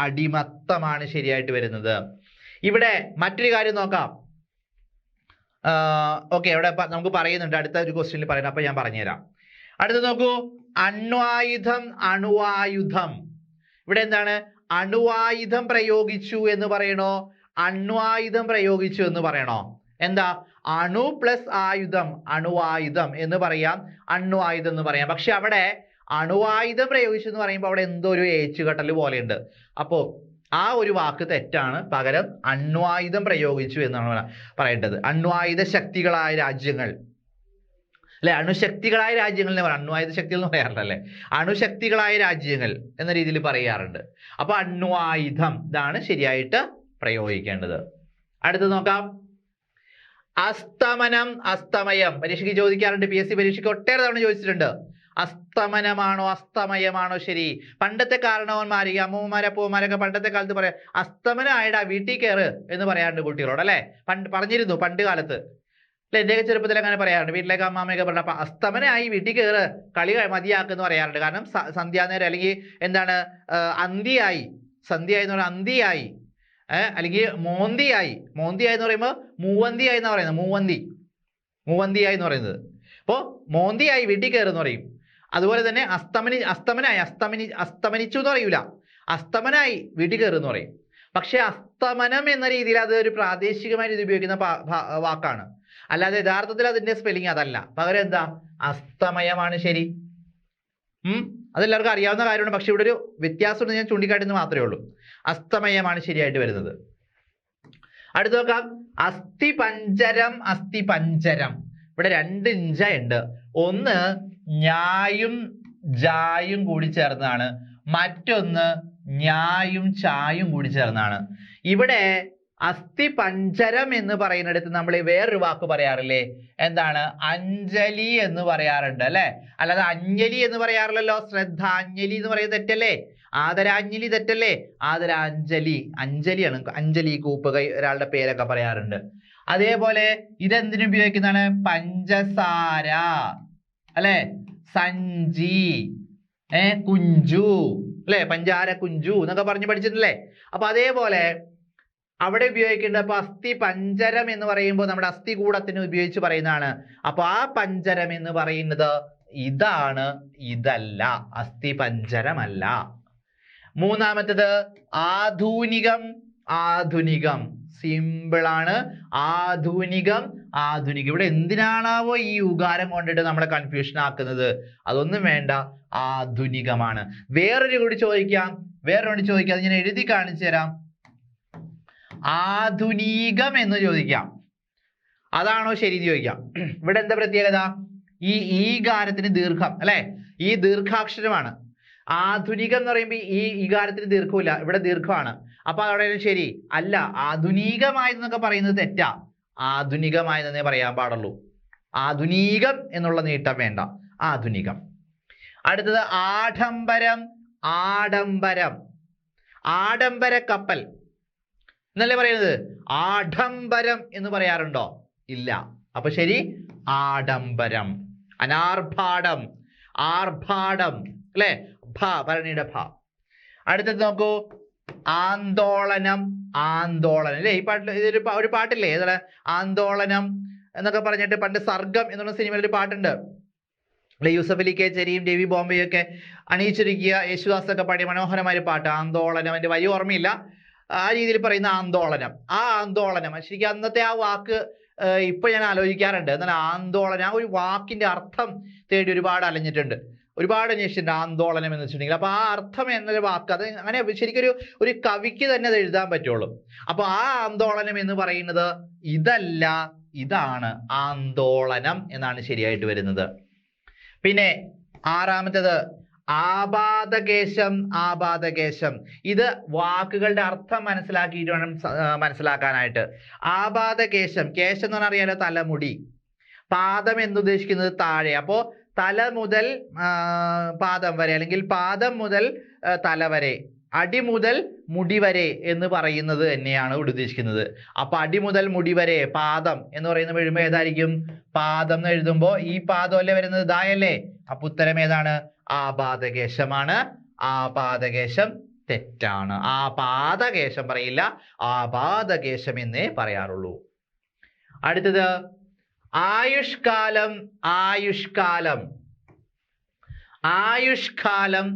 അടിമത്തമാണ് ശരിയായിട്ട് വരുന്നത്. ഇവിടെ മറ്റൊരു കാര്യം നോക്കാം. ഓക്കെ, ഇവിടെ നമുക്ക് പറയുന്നുണ്ട്, അടുത്ത ഒരു ക്വസ്റ്റ്യനിൽ പറയുന്നത്, അപ്പൊ ഞാൻ പറഞ്ഞുതരാം. അടുത്ത് നോക്കൂ, അണ്വായുധം അണുവായുധം. ഇവിടെ എന്താണ്? അണുവായുധം പ്രയോഗിച്ചു എന്ന് പറയണോ, അണ്വായുധം പ്രയോഗിച്ചു എന്ന് പറയണോ? എന്താ? അണു പ്ലസ് ആയുധം, അണുവായുധം എന്ന് പറയാം, അണ്വായുധം എന്ന് പറയാം. പക്ഷെ അവിടെ അണുവായുധം പ്രയോഗിച്ചു എന്ന് പറയുമ്പോൾ അവിടെ എന്തോ ഒരു ഏച്ചുകെട്ടൽ പോലെയുണ്ട്. അപ്പോ ആ ഒരു വാക്ക് തെറ്റാണ്. പകരം അണ്വായുധം പ്രയോഗിച്ചു എന്നാണ് പറയേണ്ടത്. അണ്വായുധ ശക്തികളായ രാജ്യങ്ങൾ അല്ലെ, അണുശക്തികളായ രാജ്യങ്ങൾ എന്ന് പറയാം. അണ്വായുധ ശക്തികൾ എന്ന് പറയാറുണ്ട് അല്ലെ, അണുശക്തികളായ രാജ്യങ്ങൾ എന്ന രീതിയിൽ പറയാറുണ്ട്. അപ്പൊ അണ്വായുധം ഇതാണ് ശരിയായിട്ട് പ്രയോഗിക്കേണ്ടത്. അടുത്ത് നോക്കാം, അസ്തമനം അസ്തമയം. പരീക്ഷയ്ക്ക് ചോദിക്കാറുണ്ട്, PSC പരീക്ഷയ്ക്ക് ഒട്ടേറെ തവണ ചോദിച്ചിട്ടുണ്ട്. അസ്തമനമാണോ അസ്തമയമാണോ ശരി? പണ്ടത്തെ കാരണവന്മാര്, അമ്മൂമ്മമാരെ അപ്പൂമ്മമാരൊക്കെ പണ്ടത്തെ കാലത്ത് പറയാം, അസ്തമനം ആയിടാ വീട്ടിൽ കയറ് എന്ന് പറയാറുണ്ട് കുട്ടികളോട് അല്ലെ. പറഞ്ഞിരുന്നു പണ്ട് കാലത്ത് അല്ലെ. എന്റെയൊക്കെ ചെറുപ്പത്തിൽ അങ്ങനെ പറയാറുണ്ട്. വീട്ടിലേക്ക് അമ്മാമ്മയൊക്കെ പറഞ്ഞ അസ്തമനായി വീട്ടിൽ കയറ്, കളി മതിയാക്കെന്ന് പറയാറുണ്ട്. കാരണം സന്ധ്യാനേരം അല്ലെങ്കിൽ എന്താണ് അന്തിയായി, സന്ധ്യ എന്ന് പറഞ്ഞാൽ അന്തിയായി, അല്ലെങ്കിൽ മോന്തിയായി എന്ന് പറയുമ്പോൾ മൂവന്തിയായി എന്ന് പറയുന്നത്, മൂവന്തിയായി എന്ന് പറയുന്നത്. അപ്പോൾ മോന്തിയായി വീട്ടിൽ കയറുന്ന് പറയും. അതുപോലെ തന്നെ അസ്തമനിച്ചു എന്ന് പറയൂല, അസ്തമനായി വീട്ടിൽ കയറുന്ന് പറയും. പക്ഷെ അസ്തമനം എന്ന രീതിയിൽ അത് ഒരു പ്രാദേശികമായി ഇത് ഉപയോഗിക്കുന്ന വാക്കാണ്, അല്ലാതെ യഥാർത്ഥത്തിൽ അതിന്റെ സ്പെല്ലിംഗ് അതല്ല. പകരം എന്താ? അസ്തമയമാണ് ശരി. അതെല്ലാവർക്കും അറിയാവുന്ന കാര്യമാണ്. പക്ഷെ ഇവിടെ ഒരു വ്യത്യാസം ഞാൻ ചൂണ്ടിക്കാട്ടുന്നത് മാത്രമേ ഉള്ളൂ. അസ്തമയമാണ് ശരിയായിട്ട് വരുന്നത്. അടുത്ത് നോക്കാം, അസ്ഥിപഞ്ചരം അസ്ഥിപഞ്ചരം. ഇവിടെ രണ്ട് ഇഞ്ച ഉണ്ട്. ഒന്ന് ഞായും ജായും കൂടി ചേർന്നതാണ്, മറ്റൊന്ന് ഞായും ചായും കൂടി ചേർന്നാണ്. ഇവിടെ അസ്ഥിപഞ്ചരം എന്ന് പറയുന്നിടത്ത് നമ്മൾ വേറൊരു വാക്ക് പറയാറില്ലേ? എന്താണ്? അഞ്ജലി എന്ന് പറയാറുണ്ട് അല്ലെ. അല്ലാതെ അഞ്ജലി എന്ന് പറയാറില്ലല്ലോ. ശ്രദ്ധാഞ്ജലി എന്ന് പറയുന്നത് തെറ്റല്ലേ? ആദരാഞ്ജലി തെറ്റല്ലേ? ആദരാഞ്ജലി, അഞ്ജലിയാണ്. അഞ്ജലി കൂപ്പുക, ഒരാളുടെ പേരൊക്കെ പറയാറുണ്ട്. അതേപോലെ ഇതെന്തിനു ഉപയോഗിക്കുന്നതാണ്? പഞ്ചസാര അല്ലെ, സഞ്ചി, കുഞ്ചു അല്ലെ, പഞ്ചാര കുഞ്ചു എന്നൊക്കെ പറഞ്ഞ് പഠിച്ചിട്ടില്ലേ? അപ്പൊ അതേപോലെ അവിടെ ഉപയോഗിക്കേണ്ട. അപ്പൊ അസ്ഥി പഞ്ചരം എന്ന് പറയുമ്പോൾ നമ്മുടെ അസ്ഥി കൂടത്തിന് ഉപയോഗിച്ച് പറയുന്നതാണ്. അപ്പൊ ആ പഞ്ചരം എന്ന് പറയുന്നത് ഇതാണ്, ഇതല്ല, അസ്ഥി പഞ്ചരമല്ല. മൂന്നാമത്തേത് ആധുനികം ആധുനികം. സിമ്പിളാണ്. ആധുനികം ആധുനികം. ഇവിടെ എന്തിനാണാവോ ഈ ഉകാരം കൊണ്ടിട്ട് നമ്മളെ കൺഫ്യൂഷൻ ആക്കുന്നത്? അതൊന്നും വേണ്ട, ആധുനികമാണ്. വേറൊരു കൂടി ചോദിക്കാം, അത് ഞാൻ എഴുതി കാണിച്ചു തരാം. ആധുനികം എന്ന് ചോദിക്കാം, അതാണോ ശരി ചോദിക്കാം. ഇവിടെ എന്താ പ്രത്യേകത? ഈ ഗാരത്തിന് ദീർഘം അല്ലെ, ഈ ദീർഘാക്ഷരമാണ്. ആധുനികം എന്ന് പറയുമ്പോൾ ഈ ഗാരത്തിന് ദീർഘമില്ല, ഇവിടെ ദീർഘമാണ്. അപ്പൊ അവിടെ ശരി അല്ല. ആധുനികമായതെന്നൊക്കെ പറയുന്നത് തെറ്റാ. ആധുനികമായതെന്നേ പറയാൻ പാടുള്ളൂ. ആധുനികം എന്നുള്ള നീട്ടം വേണ്ട, ആധുനികം. അടുത്തത് ആഡംബരം. ആഡംബരം, ആഡംബര കപ്പൽ എന്നല്ലേ പറയുന്നത്. ആഡംബരം എന്ന് പറയാറുണ്ടോ? ഇല്ല. അപ്പൊ ശരി ആഡംബരം. അനാർഭാടം, ആർഭാടം അല്ലെ, ഭരണിയുടെ ഭ. അടുത്തത് നോക്കൂ, ആന്തോളനം. ആന്തോളനം അല്ലേ, ഈ പാട്ടിൽ ഇതൊരു ഒരു പാട്ടില്ലേ, ഏതാണ് ആന്തോളനം എന്നൊക്കെ പറഞ്ഞിട്ട് പണ്ട് സർഗം എന്നുള്ള സിനിമയിൽ ഒരു പാട്ടുണ്ട് അല്ലെ, യൂസഫ് അലി കേച്ചേരിയും രവി ബോംബെയും ഒക്കെ അണിയിച്ചൊരുക്കിയ യേശുദാസൊക്കെ പാടിയ മനോഹരമായ ഒരു പാട്ട് ആന്തോളനം. എൻ്റെ വരി ഓർമ്മയില്ല, ആ രീതിയിൽ പറയുന്ന ആന്തോളനം. ആ ആന്തോളനം ശരിക്കും അന്നത്തെ ആ വാക്ക് ഇപ്പൊ ഞാൻ ആലോചിക്കാറുണ്ട്. എന്നാൽ ആന്തോളനം ആ ഒരു വാക്കിന്റെ അർത്ഥം തേടി ഒരുപാട് അലഞ്ഞിട്ടുണ്ട്, ഒരുപാട് അന്വേഷിച്ചിട്ടുണ്ട് ആന്തോളനം എന്ന് വെച്ചിട്ടുണ്ടെങ്കിൽ. അപ്പൊ ആ അർത്ഥം എന്നൊരു വാക്ക് അത് അങ്ങനെ ശരിക്കൊരു ഒരു കവിക്ക് തന്നെ അത് എഴുതാൻ പറ്റുള്ളൂ. അപ്പൊ ആ ആന്തോളനം എന്ന് പറയുന്നത് ഇതല്ല, ഇതാണ് ആന്തോളനം എന്നാണ് ശരിയായിട്ട് വരുന്നത്. പിന്നെ ആറാമത്തേത് ആപാദകേശം. ആപാദകേശം ഇത് വാക്കുകളുടെ അർത്ഥം മനസ്സിലാക്കിയിട്ട് വേണം മനസ്സിലാക്കാനായിട്ട്. ആപാദകേശം, കേശം എന്ന് പറഞ്ഞാൽ അറിയാലോ തലമുടി, പാദം എന്നുദ്ദേശിക്കുന്നത് താഴെ. അപ്പോ തല മുതൽ പാദം വരെ അല്ലെങ്കിൽ പാദം മുതൽ തല വരെ, അടി മുതൽ മുടി വരെ എന്ന് പറയുന്നത് തന്നെയാണ് ഇവിടെ ഉദ്ദേശിക്കുന്നത്. അപ്പൊ അടി മുതൽ മുടി വരെ പാദം എന്ന് പറയുന്ന എഴുതുമ്പോൾ ഏതായിരിക്കും? പാദം എന്ന് എഴുതുമ്പോൾ ഈ പാദം അല്ലേ വരുന്നത്, ഇതായല്ലേ. അപ്പൊ ഉത്തരം ഏതാണ്? ആപാദകേശമാണ്. ആപാദകേശം തെറ്റാണ്. ആപാദകേശം പറയില്ല, ആപാദകേശം എന്നേ പറയാറുള്ളൂ. അടുത്തത് ആയുഷ്കാലം. ആയുഷ്കാലം, ആയുഷ്കാലം,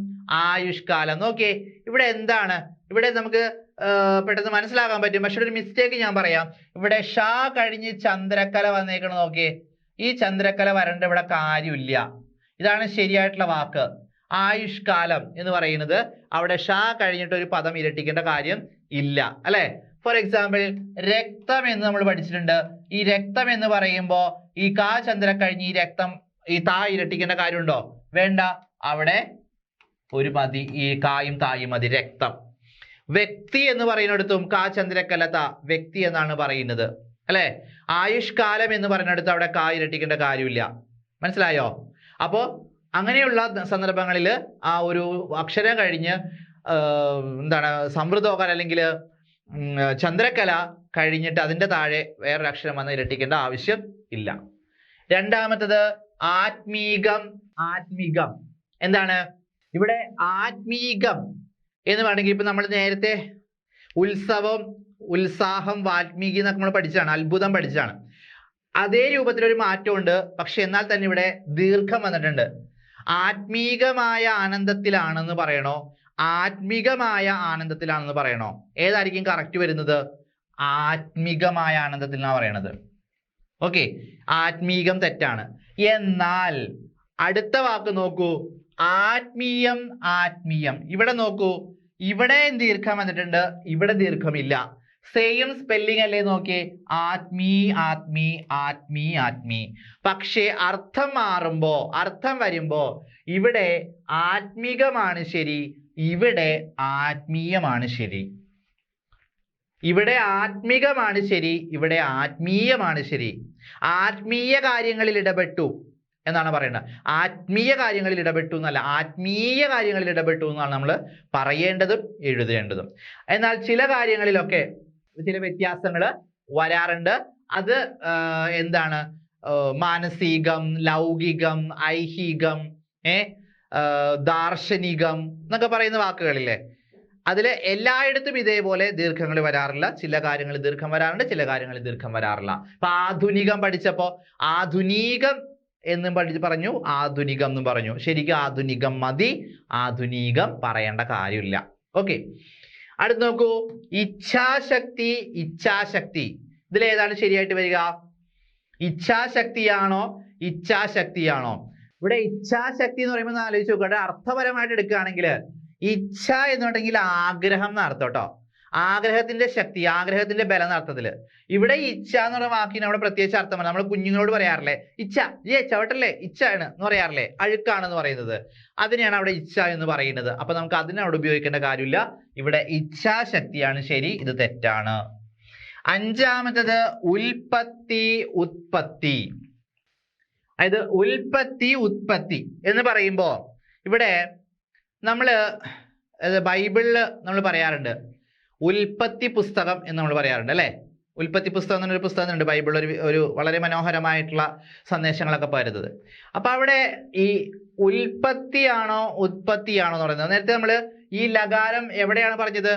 ആയുഷ്കാലം. നോക്കിയേ, ഇവിടെ എന്താണ്? ഇവിടെ നമുക്ക് പെട്ടെന്ന് മനസ്സിലാക്കാൻ പറ്റും. പക്ഷെ ഒരു മിസ്റ്റേക്ക് ഞാൻ പറയാം. ഇവിടെ ഷാ കഴിഞ്ഞ് ചന്ദ്രക്കല വന്നേക്കണം. നോക്കിയേ, ഈ ചന്ദ്രക്കല വരേണ്ട ഇവിടെ കാര്യമില്ല. ഇതാണ് ശരിയായിട്ടുള്ള വാക്ക്. ആയുഷ്കാലം എന്ന് പറയുന്നത് അവിടെ ഷാ കഴിഞ്ഞിട്ട് ഒരു പദം ഇരട്ടിക്കേണ്ട കാര്യം ഇല്ല അല്ലെ. ഫോർ എക്സാമ്പിൾ രക്തം എന്ന് നമ്മൾ പഠിച്ചിട്ടുണ്ട്. ഈ രക്തം എന്ന് പറയുമ്പോ ഈ കാ ചന്ദ്ര കഴിഞ്ഞ് ഈ രക്തം ഈ താ ഇരട്ടിക്കേണ്ട കാര്യമുണ്ടോ? വേണ്ട. അവിടെ ഒരു മതി, ഈ കായും തായും മതി, രക്തം. വ്യക്തി എന്ന് പറയുന്നിടത്തും കാ ചന്ദ്രക്കല ത വ്യക്തി എന്നാണ് പറയുന്നത് അല്ലെ. ആയുഷ്കാലം എന്ന് പറയുന്നിടത്ത് അവിടെ കാ ഇരട്ടിക്കേണ്ട കാര്യമില്ല. മനസ്സിലായോ? അപ്പോ അങ്ങനെയുള്ള സന്ദർഭങ്ങളിൽ ആ ഒരു അക്ഷരം കഴിഞ്ഞ് എന്താണ് സമൃദ്ധോകാൽ അല്ലെങ്കിൽ ചന്ദ്രക്കല കഴിഞ്ഞിട്ട് അതിന്റെ താഴെ വേറൊരു അക്ഷരം വന്ന് ഇരട്ടിക്കേണ്ട ആവശ്യം ഇല്ല. രണ്ടാമത്തത് ആത്മീകം. ആത്മീകം എന്താണ്? ഇവിടെ ആത്മീകം എന്ന് വേണമെങ്കിൽ ഇപ്പൊ നമ്മൾ നേരത്തെ ഉത്സവം, ഉത്സാഹം, വാൽമീകി എന്നൊക്കെ നമ്മൾ പഠിച്ചതാണ്, അത്ഭുതം പഠിച്ചതാണ്. അതേ രൂപത്തിലൊരു മാറ്റമുണ്ട്. പക്ഷെ എന്നാൽ തന്നെ ഇവിടെ ദീർഘം വന്നിട്ടുണ്ട്. ആത്മീകമായ ആനന്ദത്തിലാണെന്ന് പറയണോ, ആത്മികമായ ആനന്ദത്തിലാണെന്ന് പറയണോ? ഏതായിരിക്കും കറക്റ്റ് വരുന്നത്? ആത്മികമായ ആനന്ദത്തിൽ എന്നാണ് പറയണത്. ഓക്കെ, ആത്മീകം തെറ്റാണ്. എന്നാൽ അടുത്ത വാക്ക് നോക്കൂ, ആത്മീയം. ആത്മീയം ഇവിടെ നോക്കൂ, ഇവിടെ ദീർഘം വന്നിട്ടുണ്ട്, ഇവിടെ ദീർഘമില്ല. സെയിം സ്പെല്ലിംഗ് അല്ലേ? നോക്കിയേ, ആത്മീ ആത്മീ ആത്മീ ആത്മീ. പക്ഷേ അർത്ഥം മാറുമ്പോ, അർത്ഥം വരുമ്പോ ഇവിടെ ആത്മീകമാണ് ശരി, ഇവിടെ ആത്മീയമാണ് ശരി. ഇവിടെ ആത്മീകമാണ് ശരി, ഇവിടെ ആത്മീയമാണ് ശരി. ആത്മീയ കാര്യങ്ങളിൽ ഇടപെട്ടു എന്നാണ് പറയുന്നത്. ആത്മീയ കാര്യങ്ങളിൽ ഇടപെട്ടു എന്നല്ല, ആത്മീയ കാര്യങ്ങളിൽ ഇടപെട്ടു എന്നാണ് നമ്മൾ പറയേണ്ടതും എഴുതേണ്ടതും. എന്നാൽ ചില കാര്യങ്ങളിലൊക്കെ ചില വ്യത്യാസങ്ങൾ വരാറുണ്ട്. അത് എന്താണ്? മാനസികം, ലൗകികം, ഐഹികം, ദാർശനികം എന്നൊക്കെ പറയുന്ന വാക്കുകളില്ലേ, അതിൽ എല്ലായിടത്തും ഇതേപോലെ ദീർഘങ്ങൾ വരാറില്ല. ചില കാര്യങ്ങളിൽ ദീർഘം വരാറുണ്ട്, ചില കാര്യങ്ങളിൽ ദീർഘം വരാറില്ല. അപ്പൊ ആധുനികം പഠിച്ചപ്പോ ആധുനികം എന്നും പറഞ്ഞു, ആധുനികം എന്നും പറഞ്ഞു. ശരിക്കും ആധുനികം മതി, ആധുനികം പറയേണ്ട കാര്യമില്ല. ഓക്കെ, അടുത്ത് നോക്കൂ, ഇച്ഛാശക്തി. ഇച്ഛാശക്തി ഇതിലേതാണ് ശരിയായിട്ട് വരിക? ഇച്ഛാശക്തിയാണോ ഇച്ഛാശക്തിയാണോ? ഇവിടെ ഇച്ഛാശക്തി എന്ന് പറയുമ്പോൾ ആലോചിച്ച് നോക്കുക. അർത്ഥപരമായിട്ട് എടുക്കുകയാണെങ്കിൽ ഇച്ഛ എന്നുണ്ടെങ്കിൽ ആഗ്രഹം എന്ന് അർത്ഥം കേട്ടോ. ആഗ്രഹത്തിന്റെ ശക്തി, ആഗ്രഹത്തിന്റെ ബലം എന്ന അർത്ഥത്തില്. ഇവിടെ ഇച്ഛ എന്ന് പറഞ്ഞ വാക്കിന് അവിടെ പ്രത്യേകിച്ച് അർത്ഥമാണ്. നമ്മൾ കുഞ്ഞുങ്ങളോട് പറയാറില്ലേ ഇച്ഛ, ചവിട്ടല്ലേ, ഇച്ഛയാണ് എന്ന് പറയാറില്ലേ, അഴുക്കാണെന്ന് പറയുന്നത്. അതിനെയാണ് അവിടെ ഇച്ഛ എന്ന് പറയുന്നത്. അപ്പൊ നമുക്ക് അതിനെ അവിടെ ഉപയോഗിക്കേണ്ട കാര്യമില്ല. ഇവിടെ ഇച്ഛാശക്തിയാണ് ശരി, ഇത് തെറ്റാണ്. അഞ്ചാമത്തത് ഉൽപ്പത്തി ഉത്പത്തി. അതായത് ഉൽപ്പത്തി ഉത്പത്തി എന്ന് പറയുമ്പോ ഇവിടെ നമ്മള് ബൈബിളില് നമ്മൾ പറയാറുണ്ട് ഉൽപ്പത്തി പുസ്തകം എന്ന് നമ്മൾ പറയാറുണ്ട് അല്ലെ. ഉൽപ്പത്തി പുസ്തകം എന്നൊരു പുസ്തകം ഉണ്ട് ബൈബിളിൽ, ഒരു വളരെ മനോഹരമായിട്ടുള്ള സന്ദേശങ്ങളൊക്കെ വരുന്നത്. അപ്പൊ അവിടെ ഈ ഉൽപ്പത്തിയാണോ ഉത്പത്തിയാണോ എന്ന് പറയുന്നത്, നേരത്തെ നമ്മൾ ഈ ലകാരം എവിടെയാണ് പറഞ്ഞത്?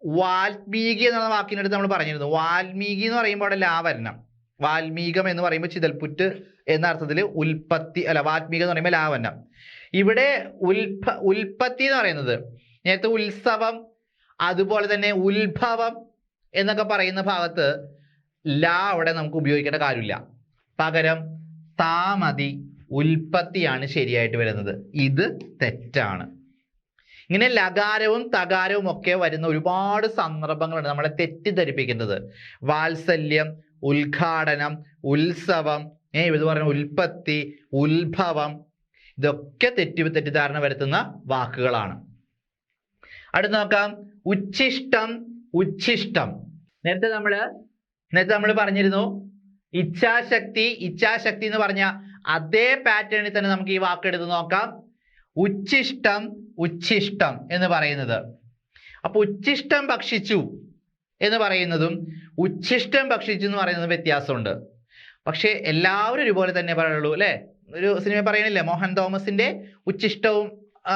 വാൽമീകി എന്നുള്ള വാക്കിനടുത്ത് നമ്മൾ പറഞ്ഞിരുന്നു. വാൽമീകി എന്ന് പറയുമ്പോൾ അവിടെ ലാ വരണം. വാൽമീകം എന്ന് പറയുമ്പോൾ ചിതൽപുറ്റ് എന്ന അർത്ഥത്തിൽ ഉൽപ്പത്തി അല്ല, വാൽമീകം എന്ന് പറയുമ്പോൾ ലാ വരണം. ഇവിടെ ഉൽപ്പത്തി എന്ന് പറയുന്നത് നേരത്തെ ഉത്സവം, അതുപോലെ തന്നെ ഉത്ഭവം എന്നൊക്കെ പറയുന്ന ഭാഗത്ത് ലാ അവിടെ നമുക്ക് ഉപയോഗിക്കേണ്ട കാര്യമില്ല. പകരം താ മതി, ഉൽപ്പത്തിയാണ് ശരിയായിട്ട് വരുന്നത്. ഇത് തെറ്റാണ്. ഇങ്ങനെ ലകാരവും തകാരവും ഒക്കെ വരുന്ന ഒരുപാട് സന്ദർഭങ്ങളുണ്ട് നമ്മളെ തെറ്റിദ്ധരിപ്പിക്കുന്നത്. വാത്സല്യം, ഉദ്ഘാടനം, ഉത്സവം, ഇത് പറഞ്ഞ ഉൽപ്പത്തി, ഉത്ഭവം, ഇതൊക്കെ തെറ്റിദ്ധാരണ വരുത്തുന്ന വാക്കുകളാണ്. അടുത്ത് നോക്കാം, ഉച്ഛിഷ്ടം ഉച്ഛിഷ്ടം. നേരത്തെ നമ്മൾ പറഞ്ഞിരുന്നു ഇച്ഛാശക്തി എന്ന് പറഞ്ഞ അതേ പാറ്റേണിൽ തന്നെ നമുക്ക് ഈ വാക്ക് എടുത്ത് നോക്കാം. ഉച്ഛിഷ്ടം ഉച്ഛിഷ്ടം എന്ന് പറയുന്നത്. അപ്പൊ ഉച്ഛിഷ്ടം ഭക്ഷിച്ചു എന്ന് പറയുന്നതും ഉച്ഛിഷ്ടം ഭക്ഷിച്ചു എന്ന് പറയുന്നതും വ്യത്യാസമുണ്ട്. പക്ഷെ എല്ലാവരും ഒരുപോലെ തന്നെ പറയുള്ളൂ അല്ലെ. ഒരു സിനിമ പറയണില്ലേ, മോഹൻ തോമസിന്റെ ഉച്ഛിഷ്ടവും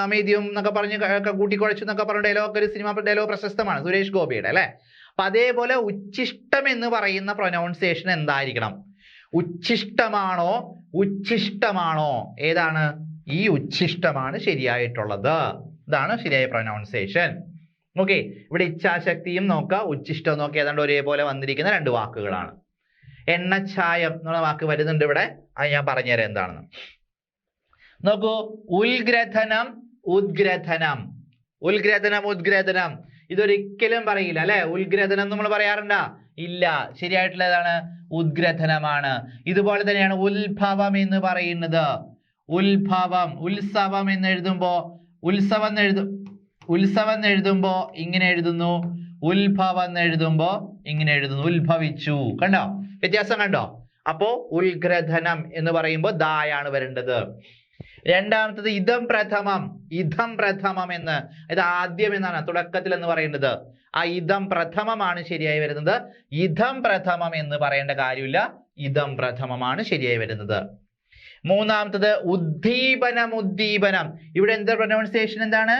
അമേദ്യവും എന്നൊക്കെ പറഞ്ഞ് കൂട്ടിക്കുഴച്ചു എന്നൊക്കെ പറഞ്ഞ ഡയലോഗ്, ഒരു സിനിമ ഡയലോഗ് പ്രശസ്തമാണ്, സുരേഷ് ഗോപിയുടെ അല്ലെ. അപ്പൊ അതേപോലെ ഉച്ഛിഷ്ടം എന്ന് പറയുന്ന പ്രൊനൗൺസിയേഷൻ എന്തായിരിക്കണം? ഉച്ഛിഷ്ടമാണോ ഉച്ഛിഷ്ടമാണോ? ഏതാണ്? ഈ ഉച്ഛിഷ്ടമാണ് ശരിയായിട്ടുള്ളത്. ഇതാണ് ശരിയായ പ്രൊനൗൺസിയേഷൻ. ഓക്കെ, ഇവിടെ ഇച്ഛാശക്തിയും നോക്കുക, ഉച്ഛിഷ്ടവും നോക്കുക, ഏതാണ്ട് ഒരേപോലെ വന്നിരിക്കുന്ന രണ്ട് വാക്കുകളാണ്. എണ്ണച്ചായം എന്നുള്ള വാക്ക് വരുന്നുണ്ട് ഇവിടെ, അത് ഞാൻ പറഞ്ഞുതരാം എന്താണെന്ന്. നോക്കൂ, ഉൽഗ്രഥനം ഉദ്ഗ്രഥനം. ഉൽഗ്രഥനം ഉദ്ഗ്രഥനം ഇതൊരിക്കലും പറയില്ല അല്ലെ. ഉൽഗ്രഥനം നമ്മൾ പറയാറുണ്ടോ? ഇല്ല. ശരിയായിട്ടുള്ള ഏതാണ്? ഉദ്ഗ്രഥനമാണ്. ഇതുപോലെ തന്നെയാണ് ഉത്ഭവം എന്ന് പറയുന്നത്. ഉത്ഭവം, ഉത്സവം എന്ന് എഴുതുമ്പോ ഉത്സവം എഴുതുമ്പോ ഇങ്ങനെ എഴുതുന്നു, ഉത്ഭവം എന്ന് എഴുതുമ്പോ ഇങ്ങനെ എഴുതുന്നു, ഉത്ഭവിച്ചു. കണ്ടോ വ്യത്യാസം? കണ്ടോ? അപ്പോ ഉൽഗ്രഥനം എന്ന് പറയുമ്പോൾ ദായാണ് വരേണ്ടത്. രണ്ടാമത്തത് ഇതം പ്രഥമം. ഇതം പ്രഥമം എന്ന്, ഇത് ആദ്യം എന്നാണ് തുടക്കത്തിൽ എന്ന് പറയുന്നത്. ആ ഇതം പ്രഥമമാണ് ശരിയായി വരുന്നത്. ഇതം പ്രഥമം എന്ന് പറയേണ്ട കാര്യമില്ല, ഇതം പ്രഥമമാണ് ശരിയായി വരുന്നത്. മൂന്നാമത്തത് ഉദ്ദീപനം ഉദ്ദീപനം. ഇവിടെ എന്താ പ്രൊനൗൺസിയേഷൻ? എന്താണ്?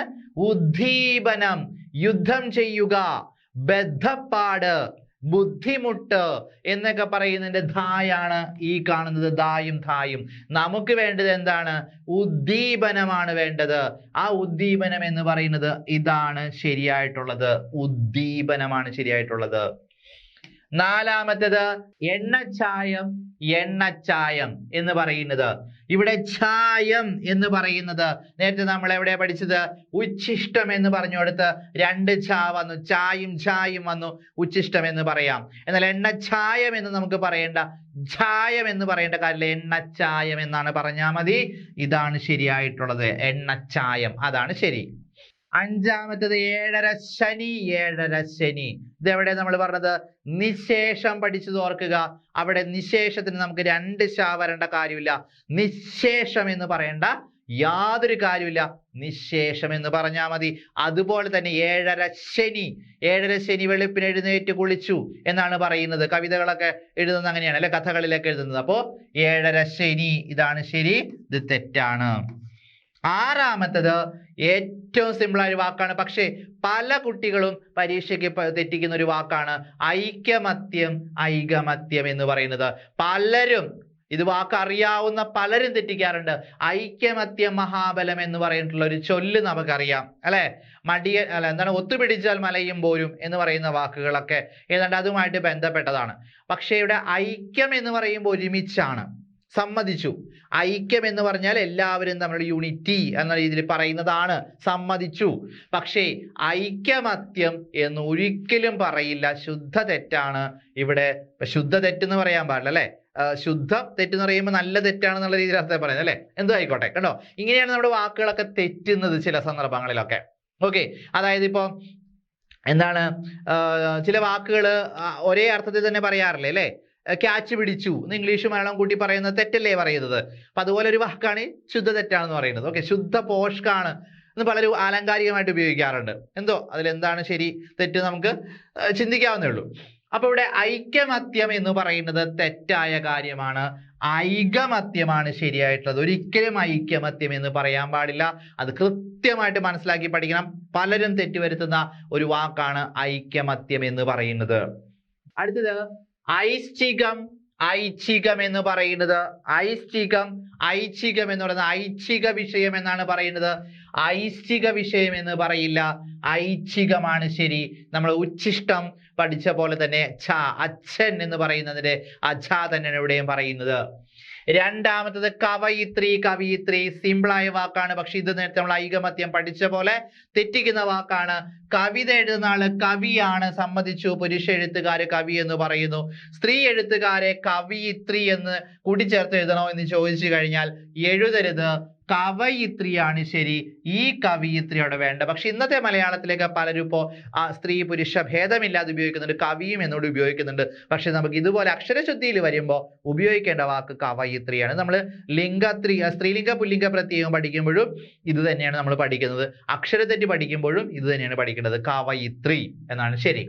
ഉദ്ദീപനം. യുദ്ധം ചെയ്യുക, ബദ്ധപ്പാട്, ബുദ്ധിമുട്ട് എന്നൊക്കെ പറയുന്നതിന്റെ ധായാണ് ഈ കാണുന്നത്. ദായും ധായും. നമുക്ക് വേണ്ടത് എന്താണ്? ഉദ്ദീപനമാണ് വേണ്ടത്. ആ ഉദ്ദീപനം എന്ന് പറയുന്നത് ഇതാണ് ശരിയായിട്ടുള്ളത്. ഉദ്ദീപനമാണ് ശരിയായിട്ടുള്ളത്. നാലാമത്തേത് എണ്ണച്ചായം. എണ്ണച്ചായം എന്ന് പറയുന്നത്, ഇവിടെ ഛായം എന്ന് പറയുന്നത് നേരത്തെ നമ്മൾ എവിടെ പഠിച്ചത്? ഉച്ഛിഷ്ടം എന്ന് പറഞ്ഞു കൊടുത്ത് രണ്ട് ഛാ വന്നു, ചായും ഛായും വന്നു, ഉച്ഛിഷ്ടം എന്ന് പറയാം. എന്നാൽ എണ്ണച്ചായം എന്ന് നമുക്ക് പറയേണ്ട, ഛായം എന്ന് പറയേണ്ട കാര്യമില്ല, എണ്ണച്ചായം എന്നാണ് പറഞ്ഞാൽ മതി. ഇതാണ് ശരിയായിട്ടുള്ളത്, എണ്ണച്ചായം, അതാണ് ശരി. അഞ്ചാമത്തത് ഏഴര ശനി. ഏഴര ശനി ഇതെവിടെ നമ്മൾ പറഞ്ഞത്? നിശേഷം പഠിച്ചത് ഓർക്കുക. അവിടെ നിശേഷത്തിന് നമുക്ക് രണ്ട് ശ വരേണ്ട കാര്യമില്ല, നിശേഷം എന്ന് പറയേണ്ട യാതൊരു കാര്യമില്ല, നിശേഷം എന്ന് പറഞ്ഞാൽ മതി. അതുപോലെ തന്നെ ഏഴര ശനി. ഏഴര ശനി വെളുപ്പിന് എഴുന്നേറ്റ് കുളിച്ചു എന്നാണ് പറയുന്നത്. കവിതകളൊക്കെ എഴുതുന്നത് അങ്ങനെയാണ് അല്ലെ, കഥകളിലൊക്കെ എഴുതുന്നത്. അപ്പോ ഏഴര ശനി, ഇതാണ് ശരി, ഇത് തെറ്റാണ്. ആറാമത്തത് ഏറ്റവും സിമ്പിളായ വാക്കാണ്, പക്ഷേ പല കുട്ടികളും പരീക്ഷയ്ക്ക് തെറ്റിക്കുന്ന ഒരു വാക്കാണ് ഐകമത്യം. ഐകമത്യം എന്ന് പറയുന്നത് പലരും, ഇത് വാക്ക് അറിയാവുന്ന പലരും തെറ്റിക്കാറുണ്ട്. ഐക്യമത്യം മഹാബലം എന്ന് പറഞ്ഞിട്ടുള്ള ഒരു ചൊല്ല് നമുക്കറിയാം അല്ലെ. എന്താണ്, ഒത്തുപിടിച്ചാൽ മലയും പോരും എന്ന് പറയുന്ന വാക്കുകളൊക്കെ ഏതാണ്ട് അതുമായിട്ട് ബന്ധപ്പെട്ടതാണ്. പക്ഷേ ഇവിടെ ഐക്യം എന്ന് പറയുമ്പോൾ ഒരുമിച്ചാണ്, സമ്മതിച്ചു. ഐക്യം എന്ന് പറഞ്ഞാൽ എല്ലാവരും തമ്മിലുള്ള യൂണിറ്റി എന്ന രീതിയിൽ പറയുന്നതാണ്, സമ്മതിച്ചു. പക്ഷേ ഐക്യമത്യം എന്ന് ഒരിക്കലും പറയില്ല, ശുദ്ധ തെറ്റാണ്. ഇവിടെ ശുദ്ധ തെറ്റെന്ന് പറയാൻ പാടില്ല അല്ലെ, ശുദ്ധ തെറ്റെന്ന് പറയുമ്പോൾ നല്ല തെറ്റാണെന്നുള്ള രീതിയിൽ അർത്ഥം പറയുന്നത് അല്ലെ. എന്തോ ആയിക്കോട്ടെ, കണ്ടോ, ഇങ്ങനെയാണ് നമ്മുടെ വാക്കുകളൊക്കെ തെറ്റുന്നത് ചില സന്ദർഭങ്ങളിലൊക്കെ. ഓക്കെ, അതായത് ഇപ്പൊ എന്താണ്, ചില വാക്കുകൾ ഒരേ അർത്ഥത്തിൽ തന്നെ പറയാറില്ലേ അല്ലെ. ക്യാച്ച് പിടിച്ചു എന്ന് ഇംഗ്ലീഷ് മലയാളം കൂട്ടി പറയുന്നത് തെറ്റല്ലേ പറയുന്നത്. അപ്പൊ അതുപോലെ ഒരു വാക്കാണ് ശുദ്ധ തെറ്റാണെന്ന് പറയുന്നത്. ഓക്കെ, ശുദ്ധ പോഷ്കാണ് എന്ന് പലരും ആലങ്കാരികമായിട്ട് ഉപയോഗിക്കാറുണ്ട്. എന്തോ അതിലെന്താണ് ശരി തെറ്റ് നമുക്ക് ചിന്തിക്കാവുന്നേ ഉള്ളൂ. അപ്പൊ ഇവിടെ ഐകമത്യം എന്ന് പറയുന്നത് തെറ്റായ കാര്യമാണ്, ഐകമത്യമാണ് ശരിയായിട്ടുള്ളത്. ഒരിക്കലും ഐക്യമത്യം എന്ന് പറയാൻ പാടില്ല. അത് കൃത്യമായിട്ട് മനസ്സിലാക്കി പഠിക്കണം. പലരും തെറ്റുവരുത്തുന്ന ഒരു വാക്കാണ് ഐക്യമത്യം എന്ന് പറയുന്നത്. അടുത്തത് ഐച്ഛികം, ഐച്ഛികം എന്ന് പറയുന്നത്, ഐച്ഛികം ഐച്ഛികം എന്ന് പറയുന്നത് ഐച്ഛിക വിഷയം എന്നാണ് പറയുന്നത്. ഐച്ഛിക വിഷയം എന്ന് പറയില്ല, ഐച്ഛികമാണ് ശരി. നമ്മൾ ഉച്ഛിഷ്ടം പഠിച്ച പോലെ തന്നെ അച്ഛൻ എന്ന് പറയുന്നതിന്റെ അച്ഛ തന്നെയാണ് ഇവിടെയും പറയുന്നത്. രണ്ടാമത്തത് കവയിത്രി, കവിയിത്രി സിമ്പിളായ വാക്കാണ്, പക്ഷെ ഇത് നേരത്തെ നമ്മൾ ഐകമത്യം പഠിച്ച പോലെ തെറ്റിക്കുന്ന വാക്കാണ്. കവിത എഴുതുന്ന ആള് കവിയാണ്, സമ്മതിച്ചു. പുരുഷ എഴുത്തുകാര് കവി എന്ന് പറയുന്നു. സ്ത്രീ എഴുത്തുകാരെ കവിയിത്രി എന്ന് കൂട്ടിച്ചേർത്ത് എഴുതണോ എന്ന് ചോദിച്ചു കഴിഞ്ഞാൽ എഴുതരുത്, കവയിത്രിയാണ് ശരി. ഈ കവിയിത്രിയോടെ വേണ്ട. പക്ഷെ ഇന്നത്തെ മലയാളത്തിലേക്ക് പലരും ഇപ്പോ സ്ത്രീ പുരുഷ ഭേദമില്ലാതെ ഉപയോഗിക്കുന്നുണ്ട്, കവിയും എന്നോട് ഉപയോഗിക്കുന്നുണ്ട്. പക്ഷെ നമുക്ക് ഇതുപോലെ അക്ഷരശുദ്ധിയിൽ വരുമ്പോൾ ഉപയോഗിക്കേണ്ട വാക്ക് കവയിത്രിയാണ്. നമ്മൾ സ്ത്രീലിംഗ പുല്ലിംഗ പ്രത്യയം പഠിക്കുമ്പോഴും ഇത് തന്നെയാണ് നമ്മൾ പഠിക്കുന്നത്. അക്ഷരത്തെറ്റ് പഠിക്കുമ്പോഴും ഇത് തന്നെയാണ് പഠിക്കുന്നത്, കവയിത്രി എന്നാണ് ശരി.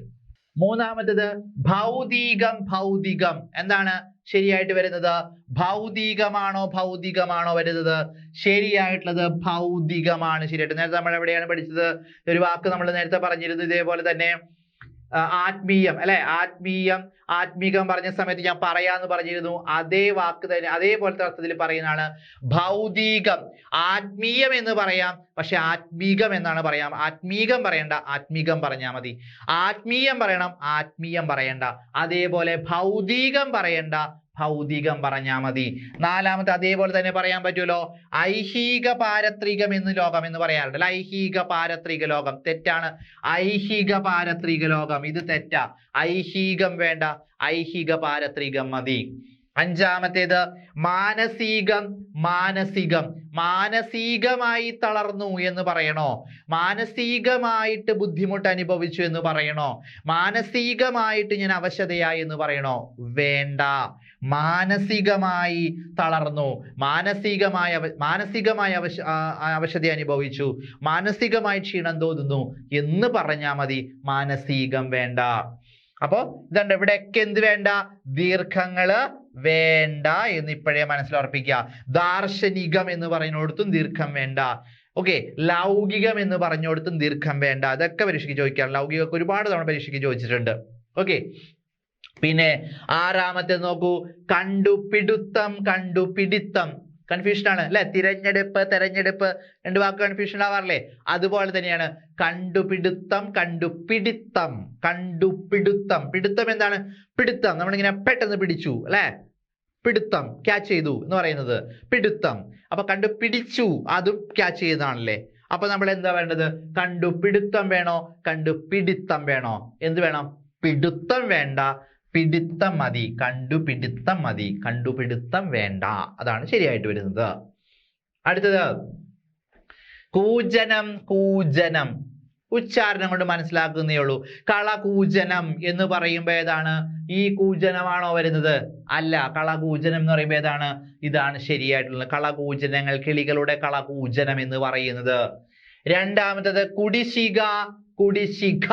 മൂന്നാമത്തത് ഭൗതികം, ഭൗതികം എന്താണ് ശരിയായിട്ട് വരുന്നത്? ഭൗതികമാണോ ഭൗതികമാണോ വരുന്നത്? ശരിയായിട്ടുള്ളത് ഭൗതികമാണ് ശരിയായിട്ട്. നേരത്തെ നമ്മൾ എവിടെയാണ് പഠിച്ചത്? ഒരു വാക്ക് നമ്മൾ നേരത്തെ പറഞ്ഞിരുന്നു ഇതേപോലെ തന്നെ, ആത്മീയം അല്ലെ. ആത്മീയം, ആത്മീകം പറഞ്ഞ സമയത്ത് ഞാൻ പറയാന്ന് പറഞ്ഞിരുന്നു. അതേ വാക്ക് തന്നെ അതേപോലത്തെ അർത്ഥത്തിൽ പറയുന്നതാണ് ഭൗതികം. ആത്മീയം എന്ന് പറയാം, പക്ഷെ ആത്മീകം എന്നാണ് പറയാം. ആത്മീകം പറയണ്ട, ആത്മീകം പറഞ്ഞാൽ മതി. ആത്മീയം പറയണം, ആത്മീയം പറയണ്ട. അതേപോലെ ഭൗതികം പറയണ്ട, ഭൗതികം പറഞ്ഞാൽ മതി. നാലാമത്തെ അതേപോലെ തന്നെ പറയാൻ പറ്റുമല്ലോ, ഐഹിക പാരത്രികം എന്ന് ലോകം എന്ന് പറയാറുണ്ട്. ഐഹിക പാരത്രിക ലോകം തെറ്റാണ്. ഐഹിക പാരത്രിക ലോകം ഇത് തെറ്റാ. ഐഹികം വേണ്ട, ഐഹിക പാരത്രികം മതി. അഞ്ചാമത്തേത് മാനസികം, മാനസികം. മാനസികമായി തളർന്നു എന്ന് പറയണോ? മാനസികമായിട്ട് ബുദ്ധിമുട്ട് അനുഭവിച്ചു എന്ന് പറയണോ? മാനസികമായിട്ട് ഞാൻ അവശതയായി എന്ന് പറയണോ? വേണ്ട. മാനസികമായി തളർന്നു, മാനസികമായ അവശത അനുഭവിച്ചു, മാനസികമായി ക്ഷീണം തോന്നുന്നു എന്ന് പറഞ്ഞാൽ മതി. മാനസികം വേണ്ട. അപ്പോ ഇതുണ്ട്, ഇവിടെയൊക്കെ എന്ത് വേണ്ട? ദീർഘങ്ങള് വേണ്ട എന്ന് ഇപ്പോഴേ മനസ്സിലുറപ്പിക്കുക. ദാർശനികം എന്ന് പറയുന്നിടത്തും ദീർഘം വേണ്ട. ഓക്കെ, ലൗകികം എന്ന് പറഞ്ഞിടത്തും ദീർഘം വേണ്ട. അതൊക്കെ പരീക്ഷയ്ക്ക് ചോദിക്കാം. ലൗകികമൊക്കെ ഒരുപാട് തവണ പരീക്ഷയ്ക്ക് ചോദിച്ചിട്ടുണ്ട്. ഓക്കെ, പിന്നെ ആറാമത്തെ നോക്കൂ, കണ്ടുപിടുത്തം, കണ്ടുപിടിത്തം. കൺഫ്യൂഷൻ ആണ് അല്ലെ. തിരഞ്ഞെടുപ്പ്, തെരഞ്ഞെടുപ്പ് രണ്ട് വാക്ക് കൺഫ്യൂഷൻ ആവാറില്ലേ? അതുപോലെ തന്നെയാണ് കണ്ടുപിടുത്തം, കണ്ടുപിടിത്തം. കണ്ടുപിടുത്തം, പിടുത്തം എന്താണ്? പിടുത്തം നമ്മളിങ്ങനെ പെട്ടെന്ന് പിടിച്ചു അല്ലെ, പിടുത്തം ക്യാച്ച് ചെയ്തു എന്ന് പറയുന്നത് പിടുത്തം. അപ്പൊ കണ്ടുപിടിച്ചു അതും ക്യാച്ച് ചെയ്തതാണല്ലേ. അപ്പൊ നമ്മൾ എന്താ വേണ്ടത്? കണ്ടുപിടുത്തം വേണോ കണ്ടുപിടിത്തം വേണോ? എന്ത് വേണം? പിടുത്തം വേണ്ട, പിടുത്തം മതി. കണ്ടുപിടുത്തം മതി, കണ്ടുപിടുത്തം വേണ്ട. അതാണ് ശരിയായിട്ട് വരുന്നത്. അടുത്തത് കൂജനം, കൂജനം ഉച്ചാരണം കൊണ്ട് മനസ്സിലാക്കുന്നേ ഉള്ളൂ. കളകൂജനം എന്ന് പറയുമ്പോ ഏതാണ്? ഈ കൂജനമാണോ വരുന്നത്? അല്ല, കളകൂജനം എന്ന് പറയുമ്പോ ഏതാണ്? ഇതാണ് ശരിയായിട്ടുള്ളത്. കളകൂജനങ്ങൾ, കിളികളുടെ കളകൂജനം എന്ന് പറയുന്നത്. രണ്ടാമത്തത് കുടിശ്ശിക, കുടിശ്ശിക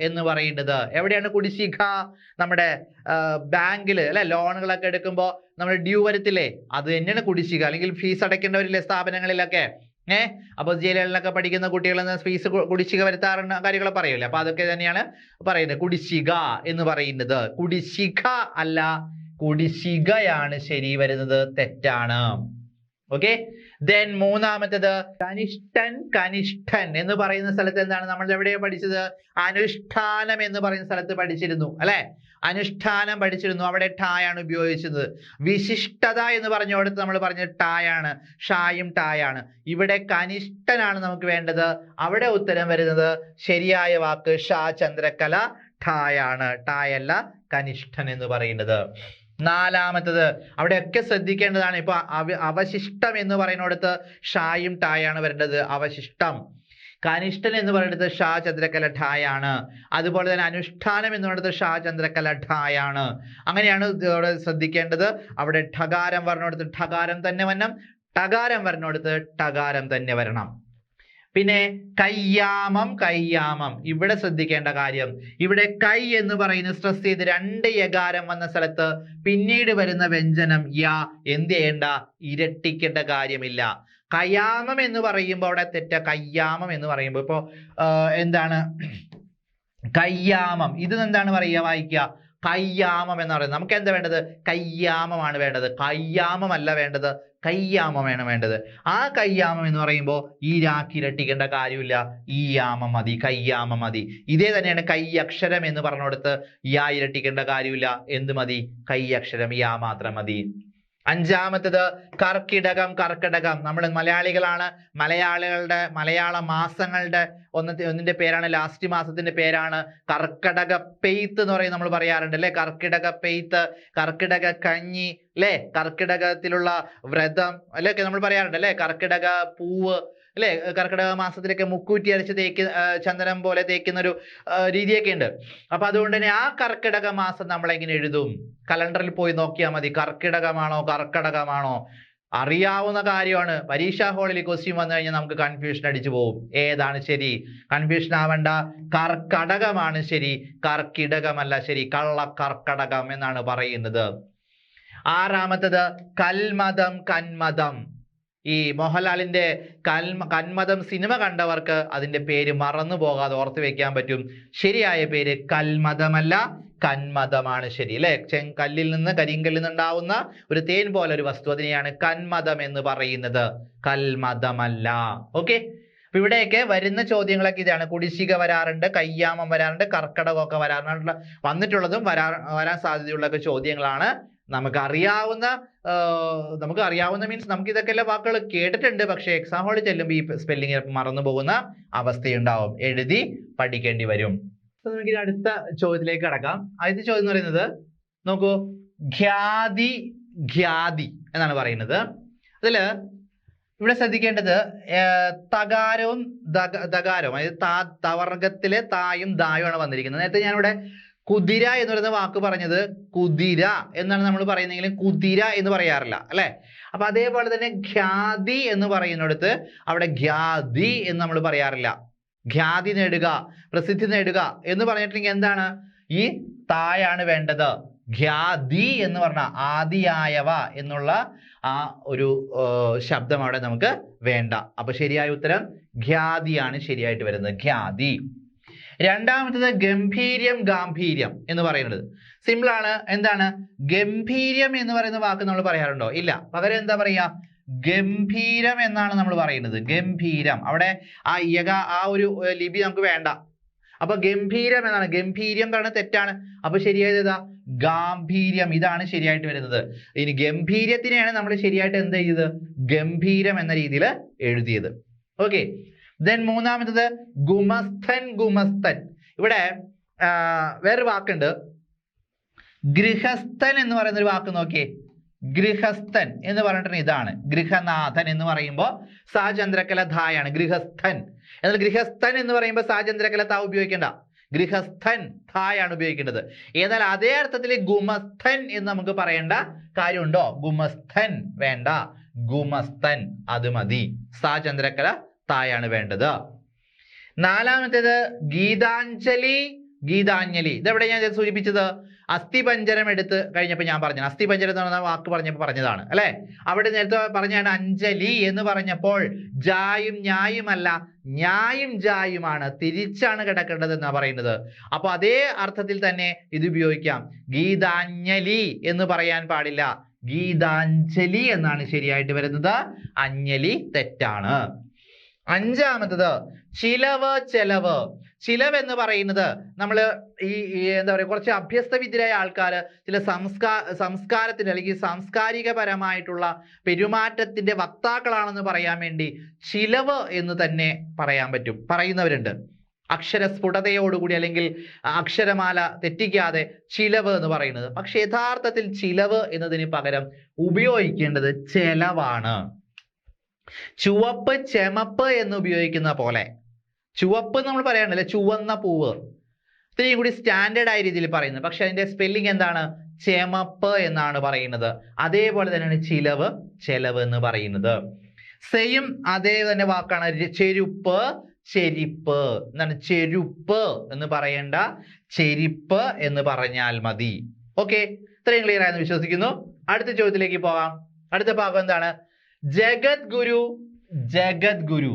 എന്ന് പറയുന്നത് എവിടെയാണ്? കുടിശ്ശിക നമ്മുടെ ബാങ്കിൽ അല്ലെ, ലോണുകളൊക്കെ എടുക്കുമ്പോൾ നമ്മൾ ഡ്യൂ വരത്തില്ലേ, അത് തന്നെയാണ് കുടിശ്ശിക. അല്ലെങ്കിൽ ഫീസ് അടയ്ക്കേണ്ടവരില്ലേ സ്ഥാപനങ്ങളിലൊക്കെ. അപ്പൊ ജയിലുകളിലൊക്കെ പഠിക്കുന്ന കുട്ടികളിൽ നിന്ന് ഫീസ് കുടിശ്ശിക വരുത്താറുണ്ട് കാര്യങ്ങൾ പറയൂലേ. അപ്പൊ അതൊക്കെ തന്നെയാണ് പറയുന്നത് കുടിശ്ശിക എന്ന് പറയുന്നത്. കുടിശ്ശിക അല്ല, കുടിശ്ശികയാണ് ശരി വരുന്നത്. തെറ്റാണ്. ഓക്കെ. ദെൻ മൂന്നാമത്തേത് കനിഷ്ഠൻ. കനിഷ്ഠൻ എന്ന് പറയുന്ന സ്ഥലത്ത് എന്താണ് നമ്മൾ എവിടെയാണ് പഠിച്ചത്? അനുഷ്ഠാനം എന്ന് പറയുന്ന സ്ഥലത്ത് പഠിച്ചിരുന്നു അല്ലെ? അനുഷ്ഠാനം പഠിച്ചിരുന്നു. അവിടെ ടായാണ് ഉപയോഗിച്ചത്. വിശിഷ്ടത എന്ന് പറഞ്ഞോടത്ത് നമ്മൾ പറഞ്ഞത് ടായാണ്, ഷായും ടായാണ്. ഇവിടെ കനിഷ്ഠനാണ് നമുക്ക് വേണ്ടത്. അവിടെ ഉത്തരം വരുന്നത് ശരിയായ വാക്ക് ഷാ ചന്ദ്രകല ടായാണ്. ടായല്ല കനിഷ്ഠൻ എന്ന് പറയുന്നത്. നാലാമത്തത് അവിടെയൊക്കെ ശ്രദ്ധിക്കേണ്ടതാണ്. ഇപ്പൊ അവശിഷ്ടം എന്ന് പറയുന്നിടത്ത് ഷായും ടായാണ് വരേണ്ടത്. അവശിഷ്ടം. കനിഷ്ഠൻ എന്ന് പറയുന്നത് ഷാ ചന്ദ്രകല ഠായാണ്. അതുപോലെ തന്നെ അനുഷ്ഠാനം എന്ന് പറയുന്നത് ഷാ ചന്ദ്രകല ഠായാണ്. അങ്ങനെയാണ് ഇവിടെ ശ്രദ്ധിക്കേണ്ടത്. അവിടെ ഠകാരം വരണോടത്ത് ഠകാരം തന്നെ വരണം, ടകാരം വരണോടത്ത് ടകാരം തന്നെ വരണം. പിന്നെ കയ്യാമം. കയ്യാമം ഇവിടെ ശ്രദ്ധിക്കേണ്ട കാര്യം, ഇവിടെ കൈ എന്ന് പറയുന്ന സ്ട്രെസ് ചെയ്ത് 2 യകാരം വന്ന സ്ഥലത്ത് പിന്നീട് വരുന്ന വ്യഞ്ജനം യാ എന്ത് ചെയ്യേണ്ട? ഇരട്ടിക്കേണ്ട കാര്യമില്ല. കയ്യാമം എന്ന് പറയുമ്പോൾ അവിടെ തെറ്റ. കയ്യാമം എന്ന് പറയുമ്പോൾ ഇപ്പോ എന്താണ് കയ്യാമം? ഇത് എന്താണ് പറയുക? വായിക്കുക കയ്യാമം എന്ന് പറയുന്നത്. നമുക്ക് എന്താ വേണ്ടത്? കയ്യാമമാണ് വേണ്ടത്. കയ്യാമമല്ല വേണ്ടത്, കയ്യാമമാണ് വേണ്ടത്. ആ കയ്യാമം എന്ന് പറയുമ്പോൾ ഈ രാക്കി ഇരട്ടിക്കേണ്ട കാര്യമില്ല, ഈ യാമം മതി, കയ്യാമം മതി. ഇതേ തന്നെയാണ് കൈ അക്ഷരം എന്ന് പറഞ്ഞുകൊടുത്ത് യാ ഇരട്ടിക്കേണ്ട കാര്യമില്ല. എന്ത് മതി? കൈ അക്ഷരം യാ മാത്രം മതി. അഞ്ചാമത്തത് കർക്കിടകം. കർക്കിടകം നമ്മൾ മലയാളികളാണ്. മലയാളികളുടെ മലയാള മാസങ്ങളുടെ ഒന്നിന്റെ പേരാണ്, ലാസ്റ്റ് മാസത്തിന്റെ പേരാണ് കർക്കിടക പെയ്ത്ത് എന്ന് പറയും, നമ്മൾ പറയാറുണ്ട് അല്ലെ? കർക്കിടക പെയ്ത്ത്, കർക്കിടക കഞ്ഞി അല്ലെ? കർക്കിടകത്തിലുള്ള വ്രതം അല്ലെ ഒക്കെ നമ്മൾ പറയാറുണ്ട് അല്ലെ? കർക്കിടക പൂവ് അല്ലെ? കർക്കിടക മാസത്തിലൊക്കെ മുക്കൂറ്റി അരച്ച് ചന്ദനം പോലെ തേക്കുന്ന ഒരു രീതിയൊക്കെ ഉണ്ട്. അപ്പൊ അതുകൊണ്ട് തന്നെ ആ കർക്കിടക മാസം നമ്മൾ എങ്ങനെ എഴുതും? കലണ്ടറിൽ പോയി നോക്കിയാൽ മതി. കർക്കിടകമാണോ കർക്കടകമാണോ അറിയാവുന്ന കാര്യമാണ്. പരീക്ഷാ ഹാളിൽ ക്വസ്റ്റ്യൻ വന്നു കഴിഞ്ഞാൽ നമുക്ക് കൺഫ്യൂഷൻ അടിച്ചു പോകും. ഏതാണ് ശരി? കൺഫ്യൂഷൻ ആവണ്ട, കർക്കടകമാണ് ശരി, കർക്കിടകമല്ല ശരി. കള്ള കർക്കടകം എന്നാണ് പറയുന്നത്. ആറാമത്തത് കൽമതം. കന്മതം. ഈ മോഹൻലാലിന്റെ കന്മതം സിനിമ കണ്ടവർക്ക് അതിന്റെ പേര് മറന്നു പോകാതെ ഓർത്ത് വെക്കാൻ പറ്റും. ശരിയായ പേര് കൽമതമല്ല, കന്മതമാണ് ശരി അല്ലെ? കല്ലിൽ നിന്ന്, കരിങ്കല്ലിൽ നിന്നുണ്ടാവുന്ന ഒരു തേൻ പോലെ ഒരു വസ്തു, അതിനെയാണ് കന്മതം എന്ന് പറയുന്നത്, കൽമതമല്ല. ഓക്കെ. അപ്പൊ ഇവിടെയൊക്കെ വരുന്ന ചോദ്യങ്ങളൊക്കെ ഇതാണ്. കുടിശ്ശിക വരാറുണ്ട്, കയ്യാമം വരാറുണ്ട്, കർക്കടകമൊക്കെ വരാറുണ്ട്. വന്നിട്ടുള്ളതും വരാൻ സാധ്യതയുള്ള ചോദ്യങ്ങളാണ്. നമുക്കറിയാവുന്ന മീൻസ് നമുക്ക് ഇതൊക്കെ എല്ലാ വാക്കുകൾ കേട്ടിട്ടുണ്ട്, പക്ഷെ എക്സാം ഹാളിൽ ചെല്ലുമ്പോൾ ഈ സ്പെല്ലിംഗ് മറന്നു പോകുന്ന അവസ്ഥയുണ്ടാവും. എഴുതി പഠിക്കേണ്ടി വരും. അപ്പൊ നമുക്ക് അടുത്ത ചോദ്യത്തിലേക്ക് കടക്കാം. ആദ്യത്തെ ചോദ്യം എന്ന് പറയുന്നത് നോക്കൂ, ഖ്യാതി. ഖ്യാതി എന്നാണ് പറയുന്നത്. അതില് ഇവിടെ ശ്രദ്ധിക്കേണ്ടത് തകാരവും ദകാരവും, അതായത് തവർഗത്തിലെ തായും ദായുമാണ് വന്നിരിക്കുന്നത്. നേരത്തെ ഞാനിവിടെ കുതിര എന്ന് പറയുന്ന വാക്ക് പറഞ്ഞത് കുതിര എന്നാണ് നമ്മൾ പറയുന്നതെങ്കിലും കുതിര എന്ന് പറയാറില്ല അല്ലെ? അപ്പൊ അതേപോലെ തന്നെ ഖ്യാതി എന്ന് പറയുന്നിടത്ത് അവിടെ ഖ്യാതി എന്ന് നമ്മൾ പറയാറില്ല. ഖ്യാതി നേടുക, പ്രസിദ്ധി നേടുക എന്ന് പറഞ്ഞിട്ടുണ്ടെങ്കിൽ എന്താണ്? ഈ തായാണ് വേണ്ടത്. ഖ്യാതി എന്ന് പറഞ്ഞ ആദിയായവ എന്നുള്ള ആ ഒരു ശബ്ദം അവിടെ നമുക്ക് വേണ്ട. അപ്പൊ ശരിയായ ഉത്തരം ഖ്യാതിയാണ് ശരിയായിട്ട് വരുന്നത്. ഖ്യാതി. രണ്ടാമത്തത് ഗംഭീര്യം. ഗാംഭീര്യം എന്ന് പറയുന്നത് സിമ്പിൾ ആണ്. എന്താണ് ഗംഭീര്യം എന്ന് പറയുന്ന വാക്ക് നമ്മൾ പറയാറുണ്ടോ? ഇല്ല. പകരം എന്താ പറയാ? ഗംഭീരം എന്നാണ് നമ്മൾ പറയുന്നത്. ഗംഭീരം. അവിടെ ആ ഒരു ലിപി നമുക്ക് വേണ്ട. അപ്പൊ ഗംഭീരം എന്നാണ്. ഗംഭീര്യം കാരണം തെറ്റാണ്. അപ്പൊ ശരിയായത് ഏതാ? ഗാംഭീര്യം. ഇതാണ് ശരിയായിട്ട് വരുന്നത്. ഇനി ഗംഭീര്യത്തിനെയാണ് നമ്മൾ ശരിയായിട്ട് എന്ത് ചെയ്തത്? ഗംഭീരം എന്ന രീതിയിൽ എഴുതിയത്. ഓക്കെ. ദെൻ മൂന്നാമത്തത് ഗുമസ്തൻ. ഗുമസ്തൻ. ഇവിടെ വേറൊരു വാക്കുണ്ട്, ഗൃഹസ്ഥൻ എന്ന് പറയുന്ന ഒരു വാക്ക് നോക്കിയേ. ഗൃഹസ്ഥൻ എന്ന് പറഞ്ഞിട്ടുണ്ടെങ്കിൽ ഇതാണ്. ഗൃഹനാഥൻ എന്ന് പറയുമ്പോൾ സാചന്ദ്രകല ധായാണ് ഗൃഹസ്ഥൻ. എന്നാൽ ഗൃഹസ്ഥൻ എന്ന് പറയുമ്പോൾ സാചന്ദ്രകല താ ഉപയോഗിക്കേണ്ട, ഗൃഹസ്ഥൻ ധായാണ് ഉപയോഗിക്കേണ്ടത്. എന്നാൽ അതേ അർത്ഥത്തിൽ ഗുമസ്തൻ എന്ന് നമുക്ക് പറയേണ്ട കാര്യമുണ്ടോ? ഗുമസ്തൻ വേണ്ട, ഗുമസ്തൻ അത് മതി. സാചന്ദ്രകല തായാണ് വേണ്ടത്. നാലാമത്തേത് ഗീതാഞ്ജലി. ഗീതാഞ്ജലി ഇതെവിടെ ഞാൻ സൂചിപ്പിച്ചത്? അസ്ഥിപഞ്ജരം എടുത്ത് കഴിഞ്ഞപ്പോൾ ഞാൻ പറഞ്ഞു. അസ്ഥിപഞ്ജരം എന്ന് പറഞ്ഞ വാക്ക് പറഞ്ഞപ്പോൾ പറഞ്ഞതാണ് അല്ലെ? അവിടെ നേരത്തെ പറഞ്ഞാണ് അഞ്ജലി എന്ന് പറഞ്ഞപ്പോൾ ജായും ഞായുമല്ല, ഞായും ജായുമാണ്, തിരിച്ചാണ് കിടക്കേണ്ടത് എന്നാണ് പറയുന്നത്. അപ്പൊ അതേ അർത്ഥത്തിൽ തന്നെ ഇത് ഉപയോഗിക്കാം. ഗീതാഞ്ജലി എന്ന് പറയാൻ പാടില്ല, ഗീതാഞ്ജലി എന്നാണ് ശരിയായിട്ട് വരുന്നത്. അഞ്ജലി തെറ്റാണ്. അഞ്ചാമത്തത് ചിലവ് ചെലവ്. ചിലവ് എന്ന് പറയുന്നത് നമ്മൾ എന്താ പറയുക, കുറച്ച് അഭ്യസ്തവിദ്യരായ ആൾക്കാർ ചില സംസ്കാരത്തിന്റെ അല്ലെങ്കിൽ സാംസ്കാരികപരമായിട്ടുള്ള പെരുമാറ്റത്തിന്റെ വക്താക്കളാണെന്ന് പറയാൻ വേണ്ടി ചിലവ് എന്ന് തന്നെ പറയാൻ പറ്റും, പറയുന്നവരുണ്ട്. അക്ഷരസ്ഫുടതയോടുകൂടി അല്ലെങ്കിൽ അക്ഷരമാല തെറ്റിക്കാതെ ചിലവ് എന്ന് പറയുന്നത്. പക്ഷെ യഥാർത്ഥത്തിൽ ചിലവ് എന്നതിന് പകരം ഉപയോഗിക്കേണ്ടത് ചെലവാണ്. ചുവപ്പ് ചെമപ്പ് എന്ന് ഉപയോഗിക്കുന്ന പോലെ, ചുവപ്പ് നമ്മൾ പറയാറില്ല, ചുവന്ന പൂവ്, ഇത്രയും കൂടി സ്റ്റാൻഡേർഡ് ആയ രീതിയിൽ പറയുന്നത്. പക്ഷെ അതിന്റെ സ്പെല്ലിംഗ് എന്താണ്? ചെമപ്പ് എന്നാണ് പറയുന്നത്. അതേപോലെ തന്നെയാണ് ചിലവ് ചെലവ് എന്ന് പറയുന്നത്. സെയിം അതേ തന്നെ വാക്കാണ് ചെരുപ്പ് ചെരിപ്പ്. എന്താണ്? ചെരുപ്പ് എന്ന് പറയേണ്ട, ചെരിപ്പ് എന്ന് പറഞ്ഞാൽ മതി. ഓക്കെ, ഇത്രയും ക്ലിയർ ആയെന്ന് വിശ്വസിക്കുന്നു. അടുത്ത ചോദ്യത്തിലേക്ക് പോകാം. അടുത്ത ഭാഗം എന്താണ്? ജഗദ്ഗുരു ജഗദ്ഗുരു.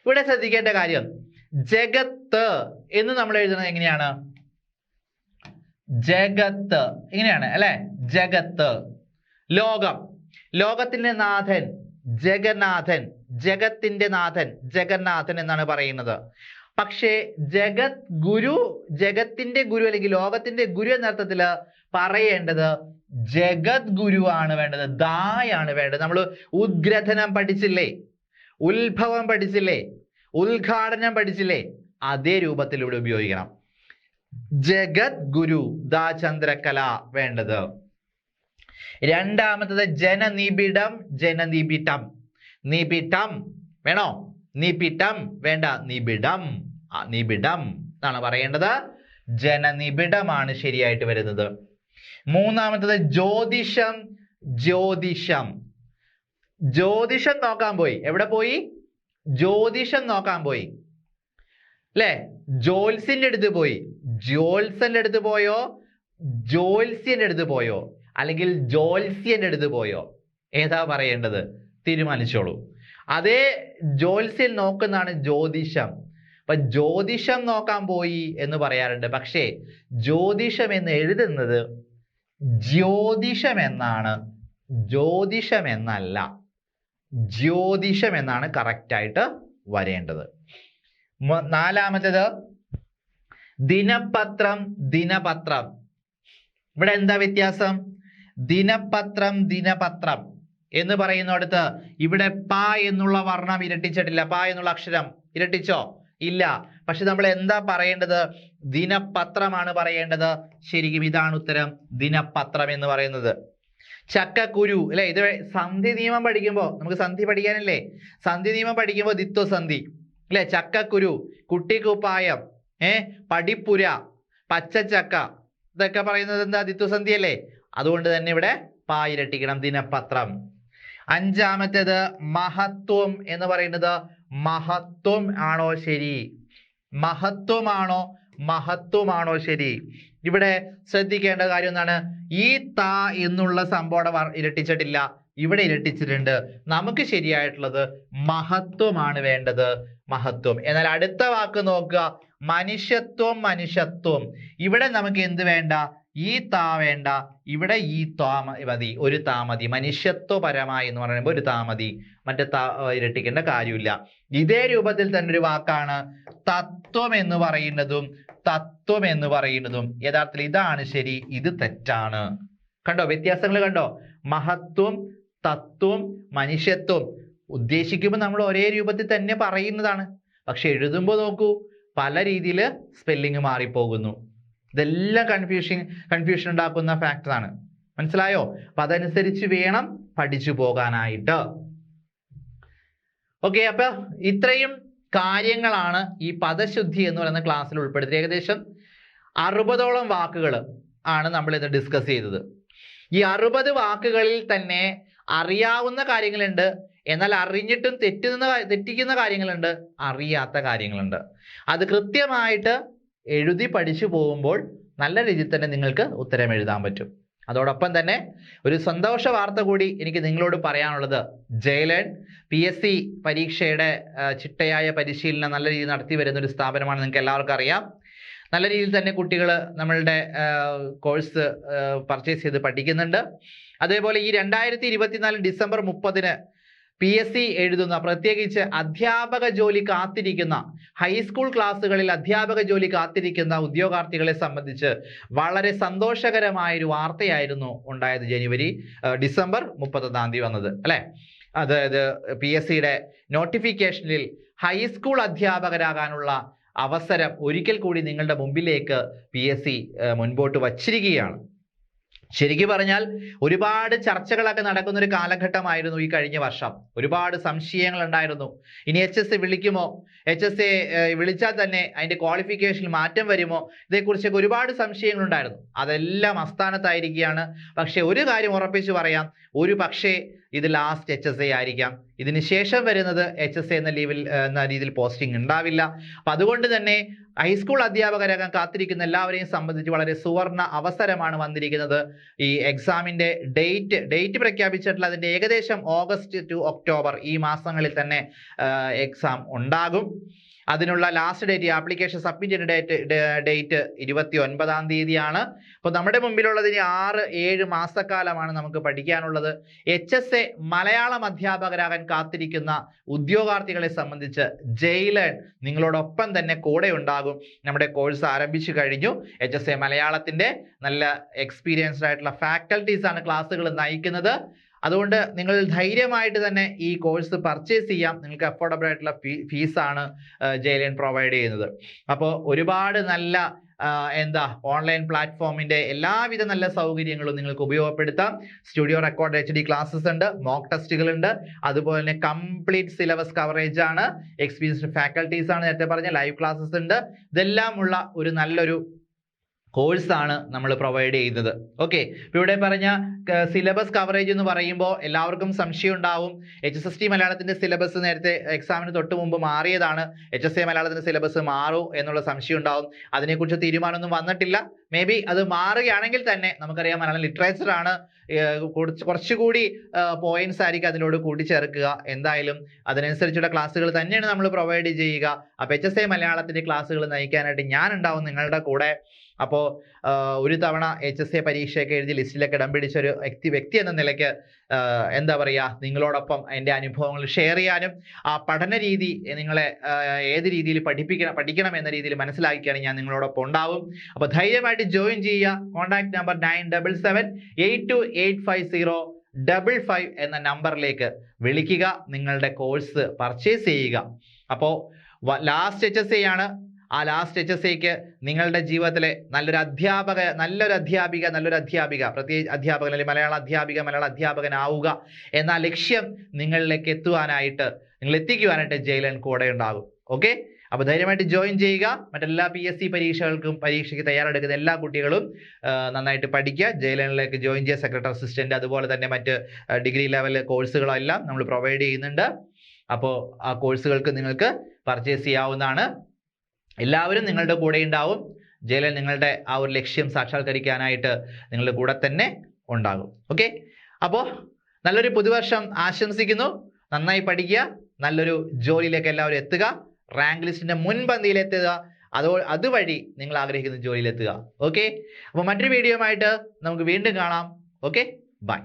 ഇവിടെ ശ്രദ്ധിക്കേണ്ട കാര്യം, ജഗത്ത് എന്ന് നമ്മൾ എഴുതുന്നത് എങ്ങനെയാണ്? ജഗത്ത് ഇങ്ങനെയാണ് അല്ലെ? ജഗത്ത്, ലോകം, ലോകത്തിന്റെ നാഥൻ ജഗന്നാഥൻ, ജഗത്തിന്റെ നാഥൻ ജഗന്നാഥൻ എന്നാണ് പറയുന്നത്. പക്ഷേ ജഗത് ഗുരു, ജഗത്തിന്റെ ഗുരു അല്ലെങ്കിൽ ലോകത്തിന്റെ ഗുരു എന്ന അർത്ഥത്തില് പറയേണ്ടത് ജഗത് ഗുരു ആണ് വേണ്ടത്, ദായാണ് വേണ്ടത്. നമ്മൾ ഉദ്ഗ്രഥനം പഠിച്ചില്ലേ, ഉത്ഭവം പഠിച്ചില്ലേ, ഉദ്ഘാടനം പഠിച്ചില്ലേ, അതേ രൂപത്തിൽ ഇവിടെ ഉപയോഗിക്കണം. ജഗത് ഗുരു, ദാ ചന്ദ്രകല വേണ്ടത്. രണ്ടാമത്തത് ജനനിബിഡം ജനനിബിഡം. നിബിഡം വേണോ? നിബിഡം വേണ്ട, നിബിഡം, നിബിഡം എന്നാണ് പറയേണ്ടത്. ജനനിബിഡമാണ് ശരിയായിട്ട് വരുന്നത്. മൂന്നാമത്തത് ജ്യോതിഷം ജ്യോതിഷം. ജ്യോതിഷം നോക്കാൻ പോയി, എവിടെ പോയി? ജ്യോതിഷം നോക്കാൻ പോയി അല്ലെ? ജോത്സ്യന്റെ അടുത്ത് പോയി. ജോത്സ്യന്റെ അടുത്ത് പോയോ, ജോത്സ്യന്റെ അടുത്ത് പോയോ, അല്ലെങ്കിൽ ജോത്സ്യന്റെ അടുത്ത് പോയോ? ഏതാ പറയേണ്ടത്? തീരുമാനിച്ചോളൂ. അതേ ജ്യോത്സ്യൻ നോക്കുന്നതാണ് ജ്യോതിഷം. അപ്പൊ ജ്യോതിഷം നോക്കാൻ പോയി എന്ന് പറയാറുണ്ട്. പക്ഷേ ജ്യോതിഷം എന്ന് എഴുതുന്നത് ജ്യോതിഷം എന്നാണ്, ജ്യോതിഷം എന്നല്ല, ജ്യോതിഷം എന്നാണ് കറക്റ്റ് ആയിട്ട് വരേണ്ടത്. നാലാമത്തേത് ദിനപത്രം ദിനപത്രം. ഇവിടെ എന്താ വ്യത്യാസം? ദിനപത്രം ദിനപത്രം എന്ന് പറയുന്നിടത്ത് ഇവിടെ പ എന്നുള്ള വർണ്ണം ഇരട്ടിച്ചിട്ടില്ല. പ എന്നുള്ള അക്ഷരം ഇരട്ടിച്ചോ? ഇല്ല. പക്ഷെ നമ്മൾ എന്താ പറയേണ്ടത്? ദിനപത്രമാണ് പറയേണ്ടത്. ശരിക്കും ഇതാണ് ഉത്തരം, ദിനപത്രം എന്ന് പറയുന്നത്. ചക്കക്കുരു അല്ലെ? ഇത് സന്ധി നിയമം പഠിക്കുമ്പോൾ നമുക്ക് സന്ധി പഠിക്കാനല്ലേ? സന്ധി നിയമം പഠിക്കുമ്പോൾ ദിത്വസന്ധി അല്ലെ? ചക്കക്കുരു, കുട്ടിക്കുപ്പായം, പടിപ്പുര, പച്ചച്ചക്ക, ഇതൊക്കെ പറയുന്നത് എന്താ? ദിത്വസന്ധി അല്ലേ? അതുകൊണ്ട് തന്നെ ഇവിടെ പ ഇരട്ടിക്കണം, ദിനപത്രം. അഞ്ചാമത്തേത് മഹത്വം എന്ന് പറയുന്നത് മഹത്വം ആണോ ശരി? മഹത്വമാണോ മഹത്വമാണോ ശരി? ഇവിടെ ശ്രദ്ധിക്കേണ്ട കാര്യം എന്താണ്? ഈ ത എന്നുള്ള സംഭവം ഇരട്ടിച്ചിട്ടില്ല, ഇവിടെ ഇരട്ടിച്ചിട്ടുണ്ട്. നമുക്ക് ശരിയായിട്ടുള്ളത് മഹത്വമാണ് വേണ്ടത്, മഹത്വം. എന്നാൽ അടുത്ത വാക്ക് നോക്കുക, മനുഷ്യത്വം മനുഷ്യത്വം. ഇവിടെ നമുക്ക് എന്ത് വേണ്ട? ഈ താ വേണ്ട, ഇവിടെ ഈ താ മതി, ഒരു താ മതി. മനുഷ്യത്വപരമായി എന്ന് പറയുമ്പോൾ ഒരു താ മതി, മറ്റേ താ ഇരട്ടിക്കേണ്ട കാര്യമില്ല. ഇതേ രൂപത്തിൽ തന്നെ ഒരു വാക്കാണ് തത്വം എന്ന് പറയുന്നതും തത്വം എന്ന് പറയുന്നതും. യഥാർത്ഥത്തിൽ ഇതാണ് ശരി, ഇത് തെറ്റാണ്. കണ്ടോ വ്യത്യാസങ്ങൾ? കണ്ടോ? മഹത്വം, തത്വം, മനുഷ്യത്വം ഉദ്ദേശിക്കുമ്പോൾ നമ്മൾ ഒരേ രൂപത്തിൽ തന്നെ പറയുന്നതാണ്. പക്ഷെ എഴുതുമ്പോൾ നോക്കൂ, പല രീതിയിൽ സ്പെല്ലിങ് മാറിപ്പോകുന്നു. ഇതെല്ലാം കൺഫ്യൂഷൻ ഉണ്ടാക്കുന്ന ഫാക്ടറാണ്. മനസ്സിലായോ? അപ്പൊ അതനുസരിച്ച് വേണം പഠിച്ചു പോകാനായിട്ട്. ഓക്കെ, അപ്പൊ ഇത്രയും കാര്യങ്ങളാണ് ഈ പദശുദ്ധി എന്ന് പറയുന്ന ക്ലാസ്സിൽ ഉൾപ്പെടുത്തിയത്. ഏകദേശം 60ഓളം വാക്കുകൾ ആണ് നമ്മൾ ഇത് ഡിസ്കസ് ചെയ്തത്. ഈ 60 വാക്കുകളിൽ തന്നെ അറിയാവുന്ന കാര്യങ്ങളുണ്ട്, എന്നാൽ അറിഞ്ഞിട്ടും തെറ്റിക്കുന്ന കാര്യങ്ങളുണ്ട്, അറിയാത്ത കാര്യങ്ങളുണ്ട്. അത് കൃത്യമായിട്ട് എഴുതി പഠിച്ചു പോകുമ്പോൾ നല്ല രീതിയിൽ തന്നെ നിങ്ങൾക്ക് ഉത്തരം എഴുതാൻ പറ്റും. അതോടൊപ്പം തന്നെ ഒരു സന്തോഷ വാർത്ത കൂടി എനിക്ക് നിങ്ങളോട് പറയാനുള്ളത്, ജയലേൺ PSC പരീക്ഷയുടെ ചിട്ടയായ പരിശീലനം നല്ല രീതിയിൽ നടത്തി വരുന്ന ഒരു സ്ഥാപനമാണ്. നിങ്ങൾക്ക് എല്ലാവർക്കും അറിയാം. നല്ല രീതിയിൽ തന്നെ കുട്ടികൾ നമ്മളുടെ കോഴ്സ് പർച്ചേസ് ചെയ്ത് പഠിക്കുന്നുണ്ട്. അതേപോലെ ഈ 2024 ഡിസംബർ 30 PSC എഴുതുന്ന, പ്രത്യേകിച്ച് അധ്യാപക ജോലി കാത്തിരിക്കുന്ന, ഹൈസ്കൂൾ ക്ലാസ്സുകളിൽ അധ്യാപക ജോലി കാത്തിരിക്കുന്ന ഉദ്യോഗാർത്ഥികളെ സംബന്ധിച്ച് വളരെ സന്തോഷകരമായൊരു വാർത്തയായിരുന്നു ഉണ്ടായത് ഡിസംബർ 31 വന്നത്, അല്ലെ? അതായത് PSCയുടെ നോട്ടിഫിക്കേഷനിൽ ഹൈസ്കൂൾ അധ്യാപകരാകാനുള്ള അവസരം ഒരിക്കൽ കൂടി നിങ്ങളുടെ മുമ്പിലേക്ക് PSC മുൻപോട്ട് വച്ചിരിക്കുകയാണ്. ശരിക്കും പറഞ്ഞാൽ ഒരുപാട് ചർച്ചകളൊക്കെ നടക്കുന്ന ഒരു കാലഘട്ടമായിരുന്നു ഈ കഴിഞ്ഞ വർഷം. ഒരുപാട് സംശയങ്ങൾ ഉണ്ടായിരുന്നു. ഇനി HSA വിളിക്കുമോ, HSA വിളിച്ചാൽ തന്നെ അതിന്റെ ക്വാളിഫിക്കേഷനിൽ മാറ്റം വരുമോ, ഇതേക്കുറിച്ചൊക്കെ ഒരുപാട് സംശയങ്ങൾ ഉണ്ടായിരുന്നു. അതെല്ലാം അസ്ഥാനത്തായിരിക്കുകയാണ്. പക്ഷെ ഒരു കാര്യം ഉറപ്പിച്ചു പറയാം, ഒരു പക്ഷേ ഇത് ലാസ്റ്റ് HSA ആയിരിക്കാം. ഇതിന് ശേഷം വരുന്നത് HSA എന്ന രീതിയിൽ പോസ്റ്റിംഗ് ഉണ്ടാവില്ല. അപ്പൊ അതുകൊണ്ട് തന്നെ ഹൈസ്കൂൾ അധ്യാപകരാകാൻ കാത്തിരിക്കുന്ന എല്ലാവരെയും സംബന്ധിച്ച് വളരെ സുവർണ അവസരമാണ് വന്നിരിക്കുന്നത്. ഈ എക്സാമിന്റെ ഡേറ്റ് പ്രഖ്യാപിച്ചിട്ടുള്ള അതിന്റെ ഏകദേശം ഓഗസ്റ്റ് ടു ഒക്ടോബർ ഈ മാസങ്ങളിൽ തന്നെ എക്സാം ഉണ്ടാകും. അതിനുള്ള ലാസ്റ്റ് ഡേറ്റ്, ആപ്ലിക്കേഷൻ സബ്മിറ്റ് ചെയ്യേണ്ട ഡേറ്റ് 29-ാം തീയതിയാണ്. അപ്പോൾ നമ്മുടെ മുമ്പിലുള്ളത് ഇനി 6-7 മാസക്കാലമാണ് നമുക്ക് പഠിക്കാനുള്ളത്. HSA മലയാളം അധ്യാപകരാകാൻ കാത്തിരിക്കുന്ന ഉദ്യോഗാർത്ഥികളെ സംബന്ധിച്ച് ജയിലേൺ നിങ്ങളോടൊപ്പം തന്നെ കൂടെ ഉണ്ടാകും. നമ്മുടെ കോഴ്സ് ആരംഭിച്ചു കഴിഞ്ഞു. HSA മലയാളത്തിന്റെ നല്ല എക്സ്പീരിയൻസ്ഡ് ആയിട്ടുള്ള ഫാക്കൽറ്റീസ് ആണ് ക്ലാസ്സുകൾ നയിക്കുന്നത്. അതുകൊണ്ട് നിങ്ങൾ ധൈര്യമായിട്ട് തന്നെ ഈ കോഴ്സ് പർച്ചേസ് ചെയ്യാം. നിങ്ങൾക്ക് അഫോർഡബിൾ ആയിട്ടുള്ള ഫീസാണ് ജയിലേൺ പ്രൊവൈഡ് ചെയ്യുന്നത്. അപ്പോൾ ഒരുപാട് നല്ല ഓൺലൈൻ പ്ലാറ്റ്ഫോമിന്റെ എല്ലാവിധ നല്ല സൗകര്യങ്ങളും നിങ്ങൾക്ക് ഉപയോഗപ്പെടുത്താം. സ്റ്റുഡിയോ റെക്കോർഡ് HD ക്ലാസ്സസ് ഉണ്ട്, മോക്ക് ടെസ്റ്റുകൾ ഉണ്ട്, അതുപോലെ തന്നെ കംപ്ലീറ്റ് സിലബസ് കവറേജ് ആണ്, എക്സ്പീരിയൻസ്ഡ് ഫാക്കൽറ്റീസ് ആണ്, നേരത്തെ പറഞ്ഞ ലൈവ് ക്ലാസ്സസ് ഉണ്ട്. ഇതെല്ലാം ഉള്ള ഒരു നല്ലൊരു കോഴ്സാണ് നമ്മൾ പ്രൊവൈഡ് ചെയ്യുന്നത്. ഓക്കെ, ഇപ്പൊ ഇവിടെ പറഞ്ഞ സിലബസ് കവറേജ് എന്ന് പറയുമ്പോൾ എല്ലാവർക്കും സംശയം ഉണ്ടാവും. HSST മലയാളത്തിന്റെ സിലബസ് നേരത്തെ എക്സാമിന് തൊട്ട് മുമ്പ് മാറിയതാണ്. HSA മലയാളത്തിന്റെ സിലബസ് മാറും എന്നുള്ള സംശയം ഉണ്ടാവും. അതിനെക്കുറിച്ച് തീരുമാനമൊന്നും വന്നിട്ടില്ല. മേ ബി അത് മാറുകയാണെങ്കിൽ തന്നെ നമുക്കറിയാം മലയാളം ലിറ്ററേച്ചർ ആണ്, കുറച്ചുകൂടി പോയിന്റ്സ് ആയിരിക്കും അതിനോട് കൂട്ടിച്ചേർക്കുക. എന്തായാലും അതിനനുസരിച്ചുള്ള ക്ലാസ്സുകൾ തന്നെയാണ് നമ്മൾ പ്രൊവൈഡ് ചെയ്യുക. അപ്പോൾ HSA മലയാളത്തിന്റെ ക്ലാസ്സുകൾ നയിക്കാനായിട്ട് ഞാൻ ഉണ്ടാവും നിങ്ങളുടെ കൂടെ. അപ്പോൾ ഒരു തവണ HSA പരീക്ഷയൊക്കെ എഴുതി ലിസ്റ്റിലൊക്കെ ഇടം പിടിച്ച ഒരു വ്യക്തി എന്ന നിലയ്ക്ക് നിങ്ങളോടൊപ്പം എൻ്റെ അനുഭവങ്ങൾ ഷെയർ ചെയ്യാനും ആ പഠന രീതി നിങ്ങളെ ഏത് രീതിയിൽ പഠിക്കണം എന്ന രീതിയിൽ മനസ്സിലാക്കിയാണ് ഞാൻ നിങ്ങളോടൊപ്പം ഉണ്ടാവും. അപ്പോൾ ധൈര്യമായിട്ട് ജോയിൻ ചെയ്യുക. കോൺടാക്ട് നമ്പർ 9772850555 എന്ന നമ്പറിലേക്ക് വിളിക്കുക. നിങ്ങളുടെ കോഴ്സ് പർച്ചേസ് ചെയ്യുക. അപ്പോൾ ലാസ്റ്റ് HSA ആണ്. ആ ലാസ്റ്റ് HSAക്ക് നിങ്ങളുടെ ജീവിതത്തിലെ നല്ലൊരു അധ്യാപിക, പ്രത്യേകിച്ച് അധ്യാപകൻ അല്ലെങ്കിൽ മലയാള അധ്യാപകനാവുക എന്ന ലക്ഷ്യം നിങ്ങളിലേക്ക് എത്തിക്കുവാനായിട്ട് ജയിലേൺ കൂടെ ഉണ്ടാകും. ഓക്കെ, അപ്പോൾ ധൈര്യമായിട്ട് ജോയിൻ ചെയ്യുക. മറ്റെല്ലാ PSC പരീക്ഷയ്ക്ക് തയ്യാറെടുക്കുന്ന എല്ലാ കുട്ടികളും നന്നായിട്ട് പഠിക്കുക. ജയിലേണിലേക്ക് ജോയിൻ ചെയ്യുക. സെക്രട്ടറി അസിസ്റ്റന്റ് അതുപോലെ തന്നെ മറ്റ് ഡിഗ്രി ലെവൽ കോഴ്സുകളെല്ലാം നമ്മൾ പ്രൊവൈഡ് ചെയ്യുന്നുണ്ട്. അപ്പോൾ ആ കോഴ്സുകൾക്ക് നിങ്ങൾക്ക് പർച്ചേസ് ചെയ്യാവുന്നതാണ്. എല്ലാവരും നിങ്ങളുടെ കൂടെ ഉണ്ടാവും. ജയിലേൺ നിങ്ങളുടെ ആ ഒരു ലക്ഷ്യം സാക്ഷാത്കരിക്കാനായിട്ട് നിങ്ങളുടെ കൂടെ തന്നെ ഉണ്ടാകും. ഓക്കെ, അപ്പോൾ നല്ലൊരു പുതുവർഷം ആശംസിക്കുന്നു. നന്നായി പഠിക്കുക. നല്ലൊരു ജോലിയിലേക്ക് എല്ലാവരും എത്തുക. റാങ്ക് ലിസ്റ്റിന്റെ മുൻപന്തിയിലെത്തുക. അതുവഴി നിങ്ങൾ ആഗ്രഹിക്കുന്ന ജോലിയിലെത്തുക. ഓക്കെ, അപ്പോൾ മറ്റൊരു വീഡിയോ ആയിട്ട് നമുക്ക് വീണ്ടും കാണാം. Okay, by.